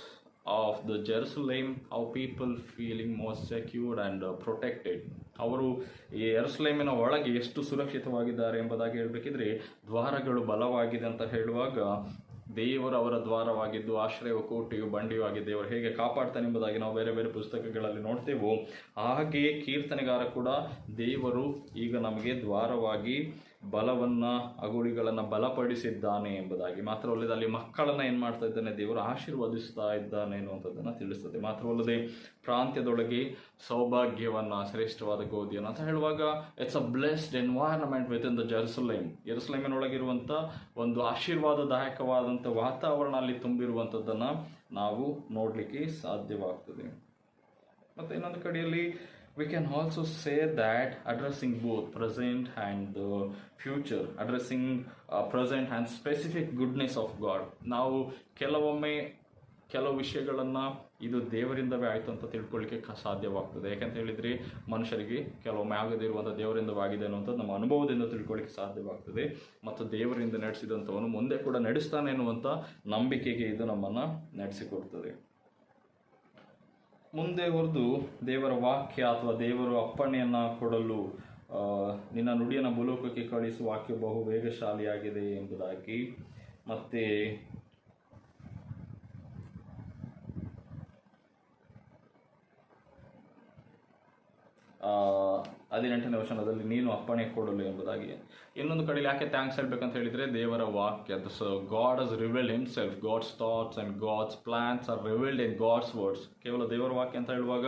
of the Jerusalem how people feeling most secured and protected. ಅವರು ಈ ಯೆರೂಸಲೇಮಿನ ಒಳಗೆ ಎಷ್ಟು ಸುರಕ್ಷಿತವಾಗಿದ್ದಾರೆ ಎಂಬುದಾಗಿ ಹೇಳಬೇಕಿದ್ರೆ, ದ್ವಾರಗಳು ಬಲವಾಗಿದೆ ಅಂತ ಹೇಳುವಾಗ ದೇವರು ಅವರ ದ್ವಾರವಾಗಿದ್ದು ಆಶ್ರಯವು ಕೋಟೆಯು ಬಂಡಿಯೂ ಆಗಿ ದೇವರು ಹೇಗೆ ಕಾಪಾಡ್ತಾನೆ ಎಂಬುದಾಗಿ ನಾವು ಬೇರೆ ಬೇರೆ ಪುಸ್ತಕಗಳಲ್ಲಿ ನೋಡ್ತೇವೋ, ಹಾಗೆಯೇ ಕೀರ್ತನೆಗಾರ ಕೂಡ ದೇವರು ಈಗ ನಮಗೆ ದ್ವಾರವಾಗಿ ಬಲವನ್ನು ಅಗುಳಿಗಳನ್ನು ಬಲಪಡಿಸಿದ್ದಾನೆ ಎಂಬುದಾಗಿ. ಮಾತ್ರವಲ್ಲದೆ ಅಲ್ಲಿ ಮಕ್ಕಳನ್ನು ಏನು ಮಾಡ್ತಾ ಇದ್ದಾನೆ, ದೇವರು ಆಶೀರ್ವದಿಸ್ತಾ ಇದ್ದಾನೆ ಅನ್ನುವಂಥದ್ದನ್ನು ತಿಳಿಸ್ತದೆ. ಮಾತ್ರವಲ್ಲದೆ ಪ್ರಾಂತ್ಯದೊಳಗೆ ಸೌಭಾಗ್ಯವನ್ನು, ಶ್ರೇಷ್ಠವಾದ ಗೋಧಿಯನ್ನು ಅಂತ ಹೇಳುವಾಗ it's a blessed environment with in the Jerusalem. ಯೆರೂಸಲೇಮಿನೊಳಗಿರುವಂಥ ಒಂದು ಆಶೀರ್ವಾದದಾಯಕವಾದಂಥ ವಾತಾವರಣ ಅಲ್ಲಿ ತುಂಬಿರುವಂಥದ್ದನ್ನು ನಾವು ನೋಡಲಿಕ್ಕೆ ಸಾಧ್ಯವಾಗ್ತದೆ. ಮತ್ತು ಇನ್ನೊಂದು ಕಡೆಯಲ್ಲಿ we can also say that addressing both present and future, addressing present and specific goodness of God. ನಾವು ಕೆಲವೊಮ್ಮೆ ಕೆಲವು ವಿಷಯಗಳನ್ನು ಇದು ದೇವರಿಂದವೇ ಆಯಿತು ಅಂತ ತಿಳ್ಕೊಳ್ಳಿಕ್ಕೆ ಸಾಧ್ಯವಾಗ್ತದೆ. ಯಾಕಂತ ಹೇಳಿದರೆ ಮನುಷ್ಯರಿಗೆ ಕೆಲವೊಮ್ಮೆ ಆಗದಿರುವಂಥ ದೇವರಿಂದವಾಗಿದೆ ಅನ್ನುವಂಥದ್ದು ನಮ್ಮ ಅನುಭವದಿಂದ ತಿಳ್ಕೊಳ್ಳಿಕ್ಕೆ ಸಾಧ್ಯವಾಗ್ತದೆ. ಮತ್ತು ದೇವರಿಂದ ನಡೆಸಿದಂಥವನು ಮುಂದೆ ಕೂಡ ನಡೆಸ್ತಾನೆ ಎನ್ನುವಂಥ ನಂಬಿಕೆಗೆ ಇದು ನಮ್ಮನ್ನು ನಡೆಸಿಕೊಡ್ತದೆ. ಮುಂದೆ ಹೊರದು ದೇವರ ವಾಕ್ಯ ಅಥವಾ ದೇವರು ಅಪ್ಪಣೆಯನ್ನು ಕೊಡಲು ನಿನ್ನ ನುಡಿಯನ್ನು ಭೂಲೋಕಕ್ಕೆ ಕಳಿಸುವ ವಾಕ್ಯ ಬಹು ವೇಗಶಾಲಿಯಾಗಿದೆ ಎಂಬುದಾಗಿ, ಮತ್ತು 18ನೇ ವಚನದಲ್ಲಿ ನೀನು ಅಪ್ಪಣೆ ಕೊಡಲು ಎಂಬುದಾಗಿ. ಇನ್ನೊಂದು ಕಡೆಯಲ್ಲಿ ಯಾಕೆ ಥ್ಯಾಂಕ್ಸ್ ಹೇಳಬೇಕಂತ ಹೇಳಿದರೆ, ದೇವರ ವಾಕ್ಯ, so God has revealed himself, God's thoughts and God's plans are revealed in God's words. ಕೇವಲ ದೇವರ ವಾಕ್ಯ ಅಂತ ಹೇಳುವಾಗ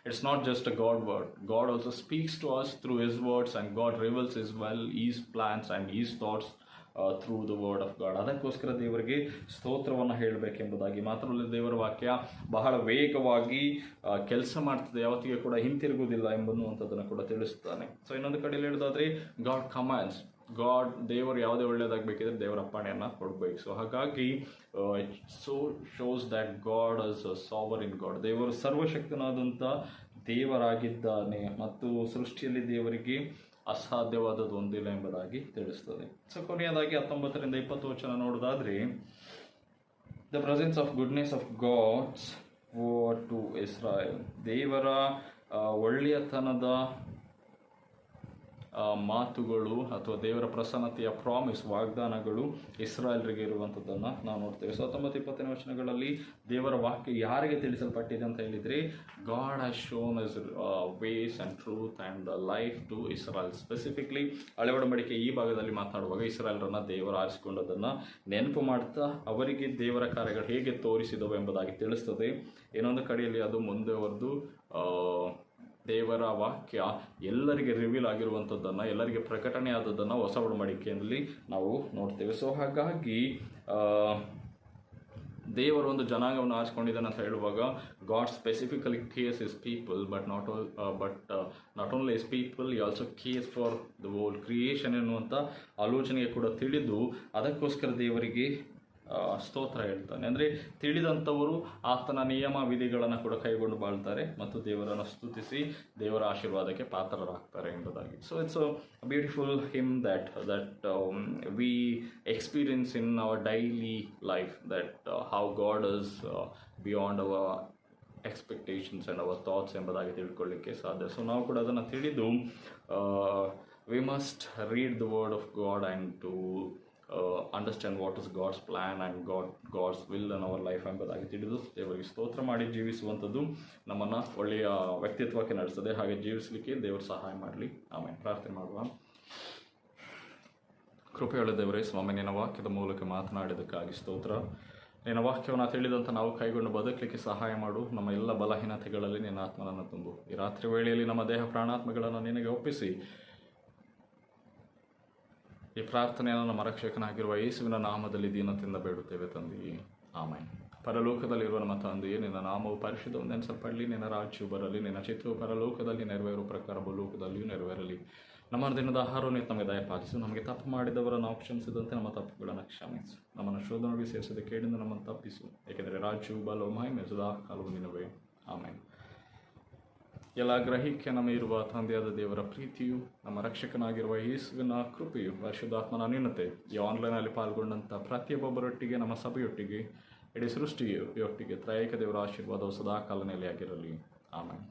it's not just a God word, God also speaks to us through his words and God reveals his well his plans and his thoughts through the word of God. ಅದಕ್ಕೋಸ್ಕರ ದೇವರಿಗೆ ಸ್ತೋತ್ರವನ್ನು ಹೇಳಬೇಕೆಂಬುದಾಗಿ. ಮಾತ್ರವಲ್ಲ, ದೇವರ ವಾಕ್ಯ ಬಹಳ ವೇಗವಾಗಿ ಕೆಲಸ ಮಾಡ್ತದೆ, ಯಾವತ್ತಿಗೆ ಕೂಡ ಹಿಂತಿರುಗುವುದಿಲ್ಲ ಎಂಬುವಂಥದ್ದನ್ನು ಕೂಡ ತಿಳಿಸ್ತಾನೆ. ಸೊ ಇನ್ನೊಂದು ಕಡೆಯಲ್ಲಿ ಹೇಳೋದಾದರೆ ಗಾಡ್ ಕಮಾಂಡ್ಸ್, ದೇವರು ಯಾವುದೇ ಒಳ್ಳೆಯದಾಗಬೇಕಿದ್ರೆ ದೇವರ ಅಪ್ಪಣೆಯನ್ನು ಕೊಡಬೇಕು. ಸೊ ಹಾಗಾಗಿ so shows that god is a sovereign god. ದೇವರು ಸರ್ವಶಕ್ತನಾದಂಥ ದೇವರಾಗಿದ್ದಾನೆ ಮತ್ತು ಸೃಷ್ಟಿಯಲ್ಲಿ ದೇವರಿಗೆ ಅಸಾಧ್ಯವಾದದ್ದು ಒಂದಿಲ್ಲ ಎಂಬುದಾಗಿ ತಿಳಿಸ್ತದೆ. ಸೊ ಕೊನೆಯದಾಗಿ 19ರಿಂದ 20 ವಚನ ನೋಡೋದಾದ್ರೆ, the presence of goodness of God's to Israel. ದೇವರ ಒಳ್ಳೆಯತನದ ಮಾತುಗಳು ಅಥವಾ ದೇವರ ಪ್ರಸನ್ನತೆಯ ಪ್ರಾಮಿಸ್, ವಾಗ್ದಾನಗಳು ಇಸ್ರಾಯೇಲ್ರಿಗೆ ಇರುವಂಥದ್ದನ್ನು ನಾವು ನೋಡ್ತೇವೆ. 19-20 ವಚನಗಳಲ್ಲಿ ದೇವರ ವಾಕ್ಯ ಯಾರಿಗೆ ತಿಳಿಸಲ್ಪಟ್ಟಿದೆ ಅಂತ ಹೇಳಿದರೆ, God has shown his ways and truth and the life to Israel. Specifically ಹಳೆ ಒಡಂಬಡಿಕೆ ಈ ಭಾಗದಲ್ಲಿ ಮಾತನಾಡುವಾಗ ಇಸ್ರಾಯೇಲರನ್ನು ದೇವರು ಆರಿಸಿಕೊಂಡದನ್ನು ನೆನಪು ಮಾಡ್ತಾ ಅವರಿಗೆ ದೇವರ ಕಾರ್ಯಗಳು ಹೇಗೆ ತೋರಿಸಿದವು ಎಂಬುದಾಗಿ ತಿಳಿಸ್ತದೆ. ಇನ್ನೊಂದು ಕಡೆಯಲ್ಲಿ ಅದು ಮುಂದುವರೆದು ದೇವರ ವಾಕ್ಯ ಎಲ್ಲರಿಗೆ ರಿವೀಲ್ ಆಗಿರುವಂಥದ್ದನ್ನು, ಎಲ್ಲರಿಗೆ ಪ್ರಕಟಣೆ ಆದದ್ದನ್ನು ಹೊಸ ಒಡಂಬಡಿಕೆಯಲ್ಲಿ ನಾವು ನೋಡ್ತೇವೆ. ಸೊ ಹಾಗಾಗಿ ದೇವರು ಒಂದು ಜನಾಂಗವನ್ನು ಆರಿಸಿಕೊಂಡಿದ್ದಾನೆ ಅಂತ ಹೇಳುವಾಗ God specifically cares his people, but not only his people, he also cares for the whole creation ಎನ್ನುವಂಥ ಆಲೋಚನೆಗೆ ಕೂಡ ತಿಳಿದು ಅದಕ್ಕೋಸ್ಕರ ದೇವರಿಗೆ ಸ್ತೋತ್ರ ಹೇಳ್ತಾನೆ. ಅಂದರೆ ತಿಳಿದಂಥವರು ಆತನ ನಿಯಮ ವಿಧಿಗಳನ್ನು ಕೂಡ ಕೈಗೊಂಡು ಬಾಳ್ತಾರೆ ಮತ್ತು ದೇವರನ್ನು ಸ್ತುತಿಸಿ ದೇವರ ಆಶೀರ್ವಾದಕ್ಕೆ ಪಾತ್ರರಾಗ್ತಾರೆ ಎಂಬುದಾಗಿ. So it's a beautiful hymn that we experience in our daily life, that how God is beyond our expectations and our thoughts ಎಂಬುದಾಗಿ ತಿಳ್ಕೊಳ್ಳಿಕ್ಕೆ ಸಾಧ್ಯ. ಸೊ ನಾವು ಕೂಡ ಅದನ್ನು ತಿಳಿದು we must read the word of God and to understand what is God's plan and God's will in our life ಎಂಬುದಾಗಿ ತಿಳಿದು ದೇವರಿಗೆ ಸ್ತೋತ್ರ ಮಾಡಿ ಜೀವಿಸುವಂಥದ್ದು ನಮ್ಮನ್ನು ಒಳ್ಳೆಯ ವ್ಯಕ್ತಿತ್ವಕ್ಕೆ ನಡೆಸ್ತದೆ. ಹಾಗೆ ಜೀವಿಸಲಿಕ್ಕೆ ದೇವರು ಸಹಾಯ ಮಾಡಲಿ. ಆಮೇಲೆ ಪ್ರಾರ್ಥನೆ ಮಾಡುವ. ಕೃಪೆಯುಳ್ಳ ದೇವರೇ ಸ್ವಾಮಿ, ನಿನ್ನ ವಾಕ್ಯದ ಮೂಲಕ ಮಾತನಾಡಿದ್ದಕ್ಕಾಗಿ ಸ್ತೋತ್ರ. ನಿನ್ನ ವಾಕ್ಯವನ್ನು ತಿಳಿದಂಥ ನಾವು ಕೈಗೊಂಡು ಬದುಕಲಿಕ್ಕೆ ಸಹಾಯ ಮಾಡು. ನಮ್ಮ ಎಲ್ಲ ಬಲಹೀನತೆಗಳಲ್ಲಿ ನಿನ್ನ ಆತ್ಮನನ್ನು ತುಂಬು. ಈ ರಾತ್ರಿ ವೇಳೆಯಲ್ಲಿ ನಮ್ಮ ದೇಹ ಪ್ರಾಣಾತ್ಮಗಳನ್ನು ನಿನಗೆ ಒಪ್ಪಿಸಿ ಈ ಪ್ರಾರ್ಥನೆಯನ್ನು ನಮ್ಮ ರಕ್ಷಕನಾಗಿರುವ ಯೇಸುವಿನ ನಾಮದಲ್ಲಿ ದೀನತೆಯಿಂದ ಬೇಡುತ್ತೇವೆ ತಂದೆಯೇ, ಆಮೆನ್. ಪರಲೋಕದಲ್ಲಿರುವ ನಮ್ಮ ತಂದೆಯೇ, ನಿನ್ನ ನಾಮವು ಪರಿಶುದ್ಧವೆಂದೆನಿಸಲ್ಪಡಲಿ, ನಿನ್ನ ರಾಜ್ಯವು ಬರಲಿ, ನಿನ್ನ ಚಿತ್ತವು ಪರಲೋಕದಲ್ಲಿ ನೆರವೇರುವ ಪ್ರಕಾರ ಭೂಲೋಕದಲ್ಲಿಯೂ ನೆರವೇರಲಿ. ನಮ್ಮ ದಿನದ ಆಹಾರವನ್ನು ನಮಗೆ ದಯಪಾಲಿಸು. ನಮಗೆ ತಪ್ಪು ಮಾಡಿದವರ ನಾವು ಕ್ಷಮಿಸಿದಂತೆ ನಮ್ಮ ತಪ್ಪುಗಳನ್ನು ಕ್ಷಮಿಸು. ನಮ್ಮನ್ನು ಶೋಧನೆಗೆ ಸೇರಿಸದ ಕೇಳಿಂದ ನಮ್ಮನ್ನು ತಪ್ಪಿಸು, ಏಕೆಂದರೆ ರಾಜ್ಯವು ಬಲವು ಮಹಿಮೆ ಸದಾ ಕಾಲವು ನಿನ್ನವೇ, ಆಮೆನ್. ಎಲ್ಲ ಗ್ರಹಿಕೆ ನಮ್ಮ ಇರುವ ತಂದೆಯಾದ ದೇವರ ಪ್ರೀತಿಯು, ನಮ್ಮ ರಕ್ಷಕನಾಗಿರುವ ಯೇಸುವಿನ ಕೃಪೆಯು, ಪರಿಶುದ್ಧಾತ್ಮನ ನ್ಯೂನತೆ ಈ ಆನ್ಲೈನಲ್ಲಿ ಪಾಲ್ಗೊಂಡಂಥ ಪ್ರತಿಯೊಬ್ಬೊಬ್ಬರೊಟ್ಟಿಗೆ, ನಮ್ಮ ಸಭೆಯೊಟ್ಟಿಗೆ, ಇಡೀ ಸೃಷ್ಟಿಯೊಟ್ಟಿಗೆ ತ್ರೈಕ ದೇವರ ಆಶೀರ್ವಾದವು ಸದಾ ಕಾಲ ನೆಲೆಯಾಗಿರಲಿ, ಆಮೆನ್.